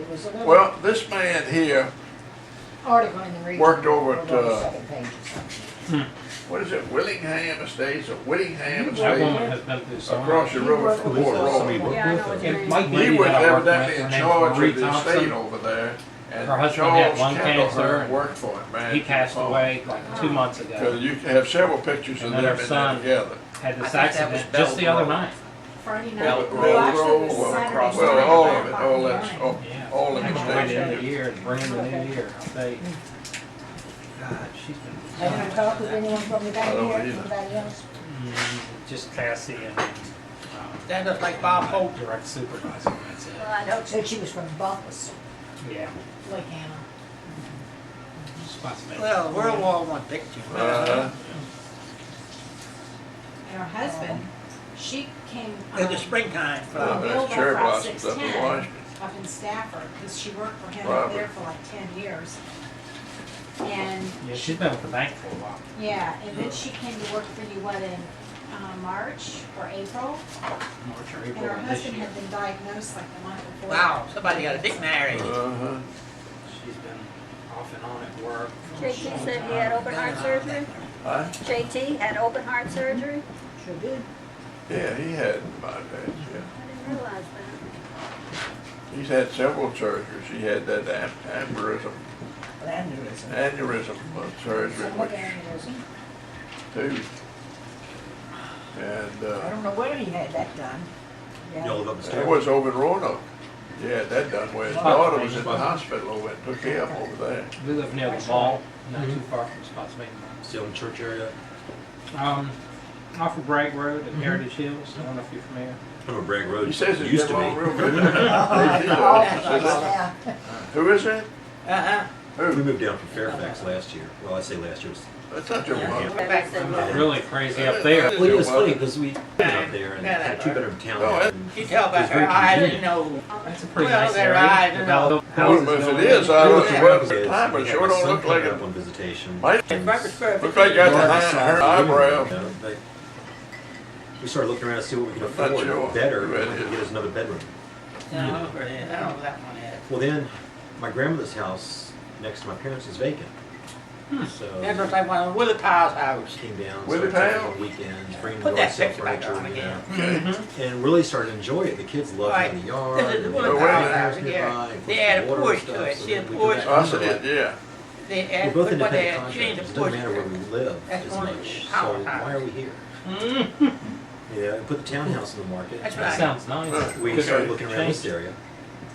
it was a little Well, this man here article in the region. worked over at, on the second page or something. what is it, Willingham Estates or Whittingham That woman Estates? has been through so much. Across the river from He Fort worked Royal. with Yeah, I know what you And mean. Mike He Lady was that I worked with, evidently her in name's charge Marie of the estate Thompson. over there. And Her husband had Charles lung Kendall cancer, Hearn and worked for him, man. He passed away like 2 months ago. Because you have several pictures of And them then in her there son together. had I this thought that was accident just the Bell other Grove. night. Friday night. Bell Well, Grove, actually, it was well, Saturday across morning, Well, all of 5 it, o'clock all in the that's, morning. Yeah. all of I'm the going to the end of the stations. year, bring the new year, I'll tell you. God, she's been. Have you talked with anyone from the I bank don't here, either. anybody else? Just Cassie and, That looks like Bob Hope. direct supervisor, that's it. Well, I don't, Said she was from Buffalo. Yeah. Lake Anna. Spotsylvania. Well, World War One picture. And her husband, she came, In the springtime, from That's Billville cherry for blossoms up in 610 Washington. up in Stafford, because she worked for him Robert. up there for like 10 years. And, Yeah, she's been with the bank for a while. yeah, and then she came to work for you, what, in March or April? March or And April her of this husband year. had been diagnosed like the month before. wow, somebody got a dictionary. Uh-huh. She's been off and on at work. JT said he had open heart surgery. Huh? JT had open heart surgery. Sure did. Yeah, he had bypass, yeah. I didn't realize that. He's had several surgeries. He had that aneurysm Aneurysm. surgery, What which, aneurysm? too. And, I don't know where he had that done. Yeah. Y'all live up the that stairs? was over in Roanoke. He had that done where his daughter was in the hospital over and took him over there. We live near the mall, not too far from Spotsylvania. Still in the church area? Off of Bragg Road at Heritage Hills, I don't know if you're familiar. I know Bragg Road He says it's used to getting along be. real good. Yeah. Who is that? Uh-huh. We Who? moved down from Fairfax last year. Well, I say last year. It was That's not your Yeah. mother. Back then. Really crazy up there. Well, it was funny because we lived up there and had a two-bedroom town. Oh, and You tell It about was her very eyes, convenient. you know. That's a pretty Well, nice they're area. right, Developed Well, houses if going it in. is, I don't know what the Kids, time, but we it had sure my don't son look like coming up it. on visitation. Might, And Breakfast Square. looks like you got the her eyebrow. You know, but we started looking around to see what we could I'm not afford sure better who and it we could is. get us another bedroom. No, I don't know where it is. I don't know where that one is. Well, then my grandmother's house next to my parents is vacant. So That looks like one of Willie Powell's house. came down, Willie started taking Powell? on weekends, bringing Put yard that sale picture back furniture, on you know, again. and really started to enjoy it. The kids loved Right. it in the yard. This is the and Willie Oh, wait a Powell's minute. house nearby, here. and They put added a water porch and to stuff, it. so See a then we porch? go back I into said, it. yeah. They We're added, both what independent they had changed contractors. It the doesn't porch matter where to. we live That's as one of much. the So Powell's house. why are we here? Yeah, we put the townhouse in the market. That's That right. sounds nice. We Good started looking around this change. area.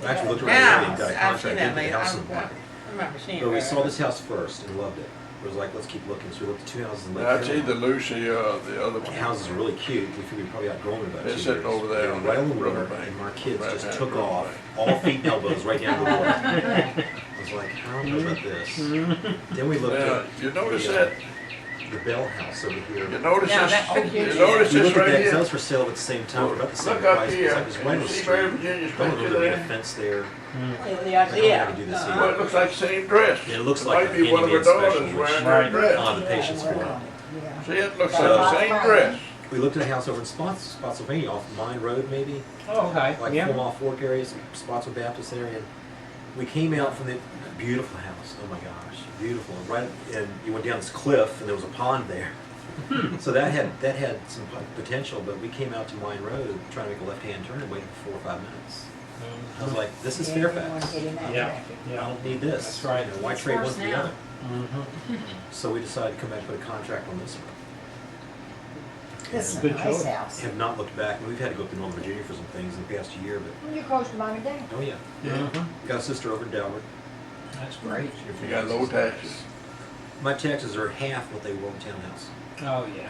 We actually looked around Yeah, the area and got a I've seen contract that to put the lady. house in the market. I remember seeing But we her. saw this house first and loved it. It was like, let's keep looking. So we looked at two houses in Lake That's Carolina. either Lucy or the other The one. houses are really cute. We figured we'd probably outgrown them in about They're 2 sitting years. over there They were on right on the that water, riverbank. and our kids Right just there, took off, riverbank. all feet and elbows, right down to the water. I was like, I don't know about this. Then we looked Now, at you notice the, that, the Bell House over here. you notice Now, this, that picture you is- notice We this looked at right that 'cause that here? was for sale at the same time, for about the same Look up price. here. It's like it's right on You the see street. Mary Virginia's Don't know picture that we had a there? fence there. The I don't know how idea. to do this Uh-huh. Well, it looks like the same dress. And it looks It like might a be one of her handyman daughters special, which wearing Right. that dress. I'll have the patience for it. Yeah. See, it looks So- like the same dress. We looked at a house over in Spotsylvania off Mine Road, maybe. Oh, okay, Like yeah. 4 Mile Fork area, Spotswood Baptist area. And we came out from the beautiful house. Oh my gosh, beautiful. And right, and you went down this cliff, and there was a pond there. So that had some potential. But we came out to Mine Road, trying to make a left-hand turn, and waited for 4 or 5 minutes. I was like, this is Yeah, you wanna Fairfax. get in that Yeah, traffic. I yeah. don't need this. That's right. You know, why It's trade one worse for the now. other? Mhm. So we decided to come back and put a contract on this one. This is a Good nice choice. house. Have not looked back. We've had to go up to Northern Virginia for some things in the past year, but You're close to mom and dad. oh yeah. Mhm. Got a sister over in Dalbert. That's great. You got low taxes. My taxes are half what they were in townhouse. Oh, yeah.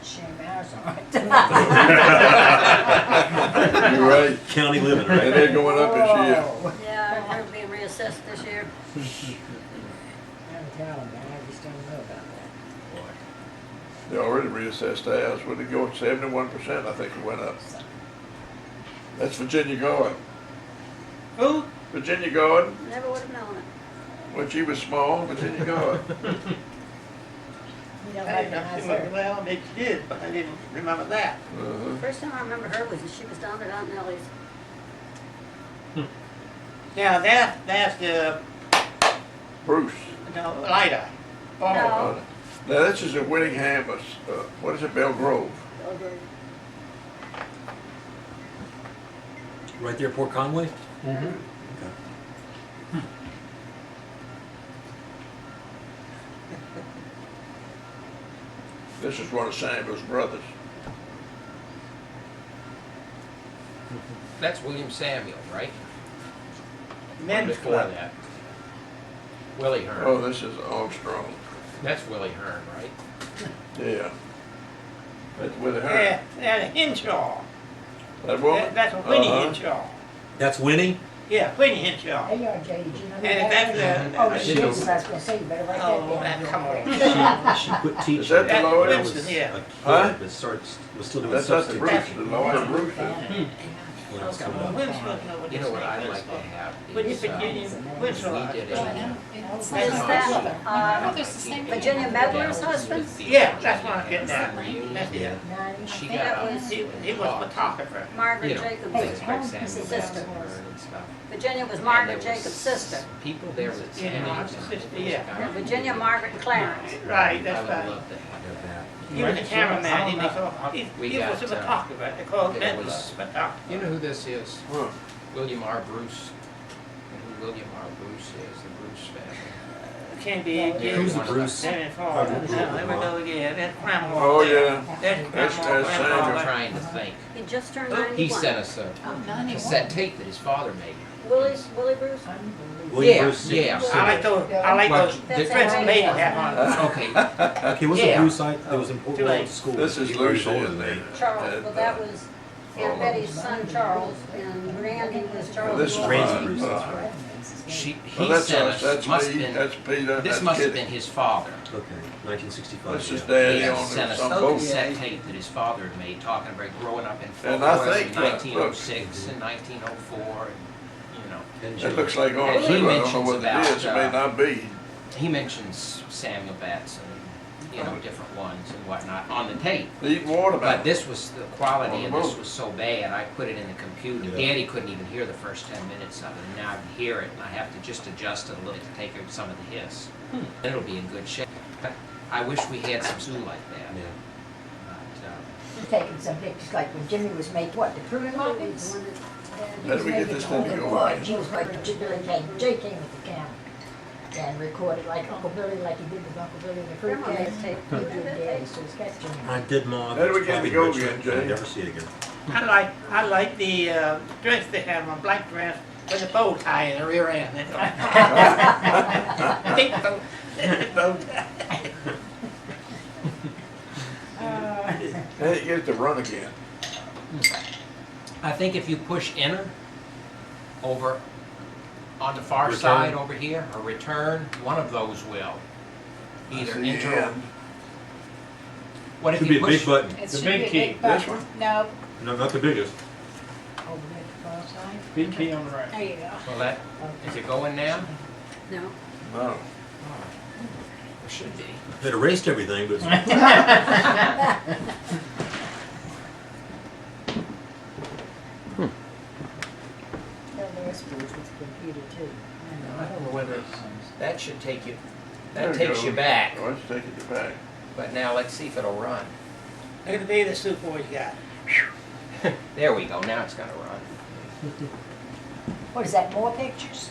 Shame ours aren't. You're right. County living, And right? they're going up this year. Whoa. Yeah, we're being reassessed this year. I'm telling you, I just don't know about that. They already reassessed ours. Would it go 71%? I think it went up. That's Virginia Gordon. Who? Virginia Gordon, Never would have known it. when she was small, Virginia Gordon. You don't I didn't know recognize she was, her. well, maybe she did, but I didn't remember that. Uh-huh. First time I remember her was she was down at Aunt Nellie's. Now, that's the, Bruce. no, Lida. No. Now, this is in Whittingham, what is it, Bell Grove? Over. Right there, Port Conway. Mm-hmm. Okay. This is one of Samuel's brothers. That's William Samuel, right? Or Men's before club. that. Willie Hearn. Oh, this is Armstrong. That's Willie Hearn, right? Yeah. That's with her. Yeah, that's Henshaw. That woman? That's Winnie Uh-huh. Henshaw. That's Winnie? Yeah, Winnie Henshaw. Hey, you Jay, did you know And that? that's Oh, the, she didn't is, know. I was gonna say, you better write oh, that that, down. come on. She quit teaching. Is that the That's Lois? when I was Winston, yeah. a kid, Huh? but was still doing That's not the substitute Bruce, the Lois Bruce. when I was coming up. Winslow, know what You know his what name I'd is. like to have But is, if Virginia Winslow. we did Oh, I a, know. It's Is like that, oh, there's the same Virginia Medler's husband? Yeah, that's what I'm getting at. That's it. she That got up was- He was a photographer. Margaret you know, Jacobs' things like Hey, Samuel sister. Hearn and stuff. Virginia was And Margaret there was Jacobs' sister. People there with Yeah, names Margaret's and sister, there was a yeah. guy- Virginia, Margaret, and Clarence. Right, I that's would right. love to have that. He was a cameraman, he was a, We he was a got, photographer, they called there Medler was- photographer. You know who this is? Huh. William R. Bruce. You know who William R. Bruce is, the Bruce family. Can't be, Who's the Bruce? There we go again, that's grandma. Oh, there. yeah. That's That's- grandma, that's I'm grandfather. trying to think. He just turned He 91. sent us a Oh, 91. cassette tape that his father made. Willie Bruce? William Yeah, Bruce. yeah. I like those That's Prince right. Mabel have on. Okay, Okay, what's Yeah. the Bruce site that was important Too late. at school? This is He was Lucy older in than there. me. Charles, well, that was Aunt Betty's son Charles, and Randy was Charles. This is Wilson. Randy mine. Bruce, that's right. he Well, that's sent us, us, that's must have me, been, that's Peter, this that's must have been Kitty. his father. Okay, 1965. This is yeah. Daddy He on sent us some a boat. cassette tape that his father had made, talking about growing up in Fort And I Worth think, in look, 1906 and 1904, and, you know. And That looks like on And he zoo, I don't know mentions what it about, is, it may not be. He mentions Samuel Batson, you know, different ones and whatnot on the tape. Eat watermelon. But this was, the quality On of the this boat. was so bad, I put it in the computer. Yeah. Daddy couldn't even hear the first 10 minutes of it, and now I can hear it, and I have to just adjust it a little to take out some of the hiss. It'll be in good shape. I wish we had some zoo like that. Yeah. But, Taking some pictures, like when Jimmy was made, what, the pruning muffins? How do we get this thing to go Boy, on? she was like, Billy came, Jay came with the camera and recorded like Uncle Billy, like he did with Uncle Billy in the fruit Grandma cake. made a tape. He did Daddy, so it's got Jimmy. I did, Mom. How do we It's get probably to go rich, again, but I'll Jay? never see it again. I like the dress they have on, black dress with a bow tie in the rear end. Big bow, bow tie. How do you get it to run again? I think if you push enter over on the far Return. side over here, or return, one of those will. Either That's the enter. end. What if Could be you a big push? button. It The should big be a key. big button. This one? No, No, not the biggest. Over there at the far side. Big key on the right. there you go. Well, that, is it going now? No. No. It should be. It erased everything, but it's Tell their schools with the computer too. I don't know whether, that should take you, There that we takes go. you back. Let's take it back. But now let's see if it'll run. Look at the baby soup boys got. There we go, now it's gonna run. What is that, more pictures?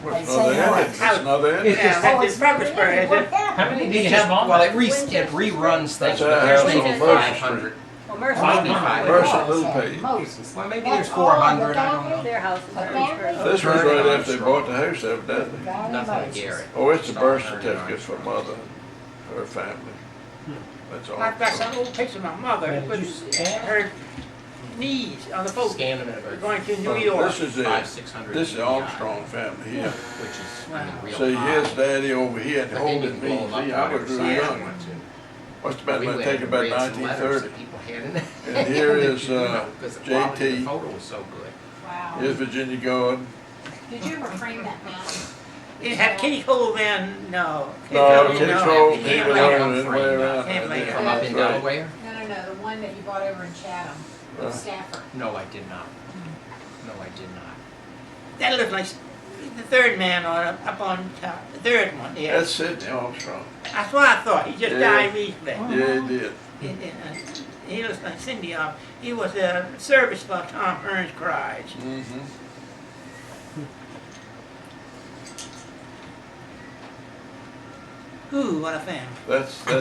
What's I'd another say end? what? It's another end? Yeah, Oh, that's it's the purpose for it, is it? How many do you have on? Well, it reruns things, That's but our there's house on maybe Mercer 500. Well, Mercy. Maybe 500. Mercer Little Page. Moses. Well, maybe That's there's all the 400, I don't know. family? Their house is A very family? This was right after they bought the house, evidently. God Nothing to Moses. Garrett. Oh, it's a birth Hearn certificate for Armstrong. mother, her family. That's all. I've got some old picture of my mother Did you with scan? her knees on the boat Scan them at going to New Well, York. This is it. 500-600 This is DPI. Armstrong family here. Which is, I mean, real See, high. here's daddy over here and But then you holding can me. blow them up See, on I every was side really if you young. want to. Must have been, We I went take and about read some letters 1930. that people had in there. And here is, You know, 'cause the quality of the JT. photo was so good. Wow. Here's Virginia Gordon. Did you ever frame that mountain? It had Kitty Cole then, no. No, Kitty Cole, Can't people lay around it and on way frame, around. can't lay it From up in That's right. Delaware? No, the one that you bought over in Chatham, Uh. Stafford. No, I did not. No, I did not. That looked like the third man up on top, the third one, yeah. That's Sidney Armstrong. That's what I thought, he just Yeah. died recently. Yeah, he did. He looks like Cindy, he was a service for Tom Hearn's Garage. Mm-hmm. Ooh, what a fan. That's the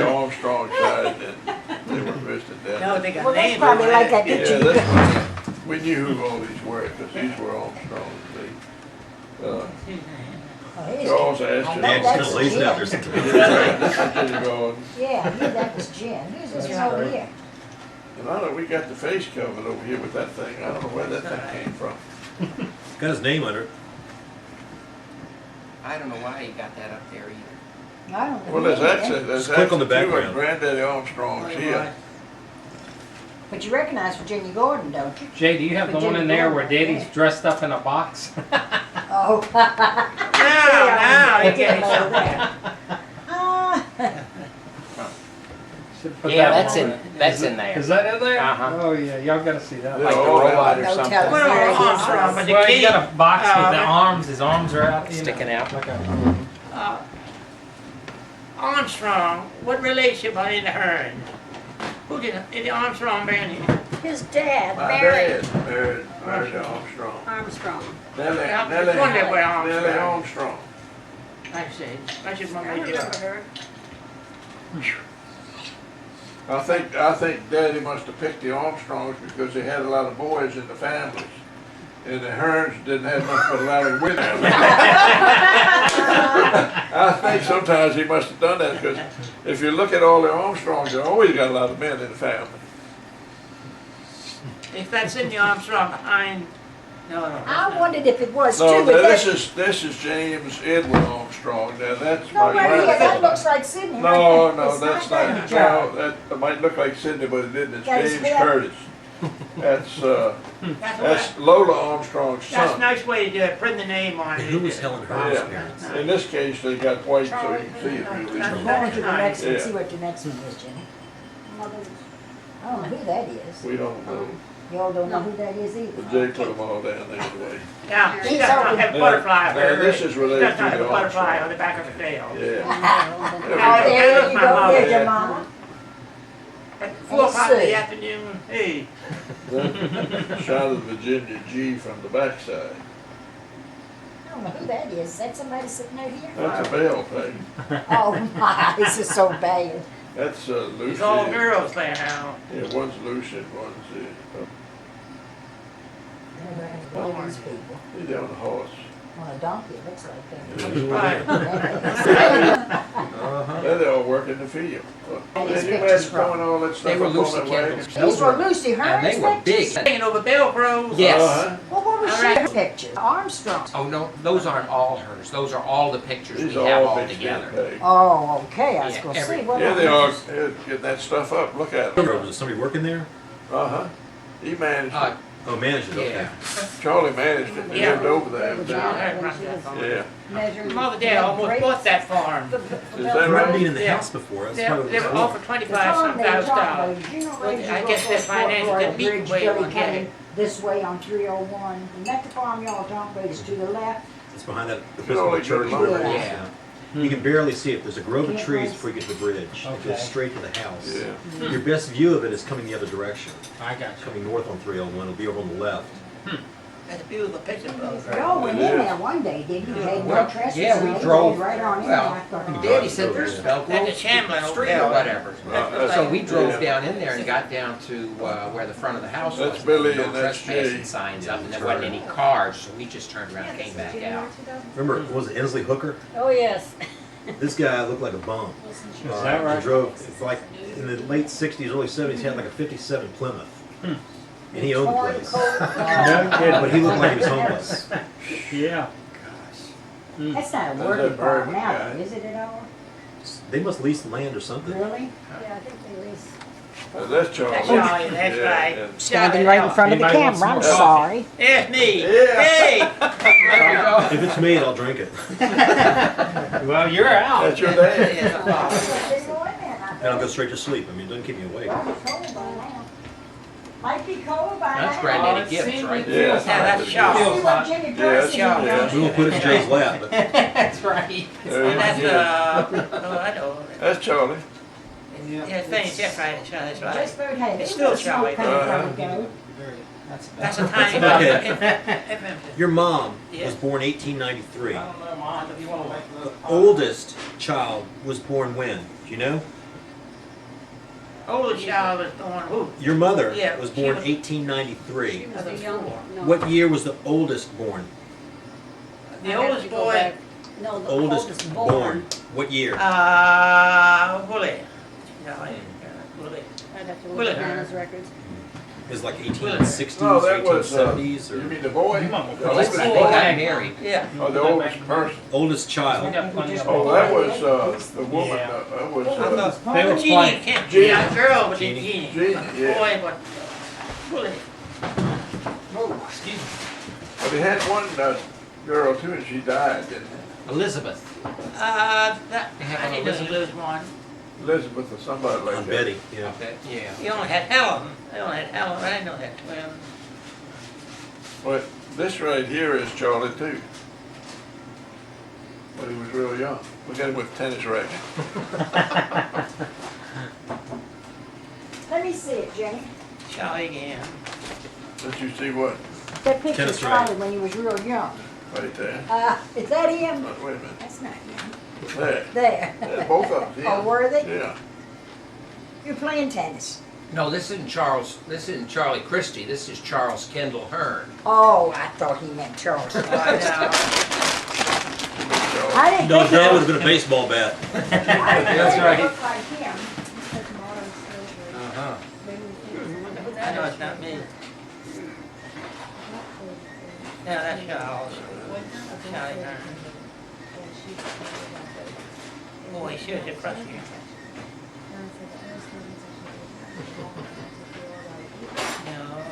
Armstrong side that they were visiting down. No, they got Well, that's names. probably over like there. that Yeah, picture. that's what, we knew who all these were, because these were Armstrongs. Oh, here's Charles Jim. asked I you. know Yeah, it's that's kind of lazy out there Jim. sometimes. This is Jimmy Gordon. Yeah, I knew that was Jim. Who's this one over here? And I know we got the face covered over here with that thing. I don't know where that thing came from. Got his name under it. I don't know why you got that up there either. I don't know. Well, there's who he actually, is. there's Just click on actually the two of background. Granddaddy Armstrongs here. But you recognize Virginia Gordon, don't you? Jay, do you have the one in there where Daddy's dressed up in a box? Oh. Now you're getting somewhere. Should put Yeah, that that's one in, that's in there. Is that in there? Uh-huh. Oh, yeah, y'all gotta see that. Yeah. Like the Oh, robot or Don't something. tell Well, Very Armstrong, but the Well, key. you got a box with the but- arms, his arms are out. You know, Sticking out. Like a, Armstrong, what relationship are you to Hearn? Who did the Armstrong marry? His dad, My Barry dad married Armstrong. Armstrong. Nellie Yeah, which one they were Armstrong? Nellie Armstrong. I see. I should I remember remember her. I think Daddy must have picked the Armstrongs because they had a lot of boys in the families. And the Hearns didn't have much but a lot of women. I think sometimes he must have done that because if you look at all the Armstrongs, they always got a lot of men in the family. If that's in the Armstrong behind, no. I wondered if it was No, too, but now, that's. this is James Edward Armstrong. Now that's No, my right here, that grandfather. looks like Sydney. No, right? no, It's that's not not. Joe. No, that might look like Sidney, but it didn't. It's That is James him. Curtis. That's Lola Armstrong's That's a son. nice way to do it, print the name on it. Who was Helen Hearn's Yeah. parents? In this case, they got white so you can see it really. I'm going to the next one, Yeah. see what the next one is, Jenny. Mother's. I don't know who that is. We don't know. Y'all don't know who that is But either. Jay put them all down there anyway. Yeah, she He's does not over- have a butterfly. Now, this is She related does to not have the a butterfly Armstrong. on the back of her tail. Yeah. Oh, That there was you my go, mother. there's your mama. At 4 o'clock in Sue. the afternoon, hey, Then shot of Virginia G from the backside. I don't know who that is. Is that somebody sitting over here? That's a bell peg. Oh my, this is so bad. That's Lucy. it's all girls there now. Yeah, one's Lucy and one's All these people. he's on a horse. On a donkey, it looks like Right. that. Uh-huh. They're all working the field. And Can his you pictures imagine from- throwing all that stuff They were up Lucy on that wagon? candles. These were Lucy And Hearn's they were pictures? big. Hanging over Bill Bros. Yes. Well, what was All right. her picture? Armstrong. Oh, no, those aren't all hers. Those are all the pictures These we are have all all big together. pegs. Oh, okay, I was Yeah, gonna every- see what. Yeah, they are. else. Get that stuff up. Look at Was them. there somebody working there? Uh-huh. He managed Uh, it. Oh, managed it, okay. yeah. Charlie managed it. They Yeah. lived over there. Yeah. Yeah. Measuring. Mother and Dad almost bought that farm. Is I that remember right? being in the Yeah. house before. That's They probably what they it were was all for. for The $25 farm some they were thousand talking dollars. about, you know, Well, where you I go guess for this finance Royal didn't meet Bridge, where you Billy were getting. came this way on 301. And that's the farm y'all talking about, is to the left. It's behind that Surely Episcopal church. good over there. Yeah. You can barely see it. There's a grove of Can't trees really before you get to the bridge. It Okay. goes straight to the house. Yeah. Your best view of it is coming the other direction. I got you. Coming north on 301. It'll be over on the left. That's a beautiful picture, brother. Y'all went in It is. there one day, didn't you? They Well, no trespass. yeah, we and they drove- drove right on in. well, I thought, oh, Daddy said there's Velcro That's a Chamberlain street Hotel. or whatever. That's- So we drove yeah. down in there and got down to where the front of the house was. That's Billy No and that's trespassing Jay. signs up, and there wasn't any cars, so we just turned around and came back out. Remember, was it Inslee Hooker? Oh, yes. This guy looked like a bum. Is that right? He drove, like, in the late 60s, early 70s, he had like a 57 Plymouth. And he owned the torn place. coat. No kidding. But he looked like he was homeless. Yeah. That's not a That's working that farm Berman now, guy. is it at all? They must lease the land or something. Really? Yeah, I think they lease. That's Charlie. That's Charlie, that's Yeah, right. yeah. Standing right in front of the Anybody want camera, I'm some more sorry. There's me. Yeah. Hey! There you go. If it's made, I'll drink it. Well, you're out. That's your dad. It's a problem. And I'll go straight to sleep. I mean, it doesn't keep me awake. Might be cold by now. That's Oh, Granddaddy it's Gibbs, seeming- right? Yeah. Yeah, that's Charlie. See what Jimmy Yeah, Purse yeah. is We won't put it in Jay's lap, but That's right. There And you that's, go. oh, I know. That's Charlie. Yeah, thanks, that's right, that's right. Just about had It's it. still Smoke Charlie. coming from it, though. That's a tiny Okay. bit. Your mom Yeah. was born 1893. I don't know, Mom, if you want to make a The little. oldest child was born when? Do you know? Oldest child was born, who? Your mother Yeah, was she born was- 1893. She was the Others young, four. no. What year was the oldest born? I'd The have to oldest go boy, back. No, the oldest born. What year? Willie. Willie. I'd have to Willie look at Hearn. Nana's records. It was like 1860s, No, that was, 1870s, you or mean the boy? Your mama The was oldest born. They boy? got married. Yeah. Oh, the oldest person. oldest We child? got plenty of Oh, that was, the woman, Yeah. that was, I thought They were Jeannie playing. can't be Jeannie. a girl, but Jeannie. Jeannie. Jeannie, But yeah. boy, but Willie. Oh, excuse me. but he had one, girl too, and she died, didn't Elizabeth. That, They have I an didn't Elizabeth? lose one. Elizabeth or somebody like On that. Betty, yeah. Okay, yeah. You only had Helen. I only had Helen. I didn't know that twin. But this right here is Charlie too. When he was real young. We got him with tennis racket. Let me see it, Jenny. Charlie again. Let you see what, That picture of Tennis Charlie racket. when he was real young. right there. Is that him? Wait a minute. That's not him. There. There. Yeah, both of them. Oh, were they? Yeah. You're playing tennis. No, this isn't Charles. This isn't Charlie Christie. This is Charles Kendall Hearn. Oh, I thought he meant Charles. I I didn't No, think that it would have been a baseball bat. That's right. looked like him. Uh-huh. I know it's not me. Yeah, that's Charles. Charlie Hearn. Boy, she was a crush here. No.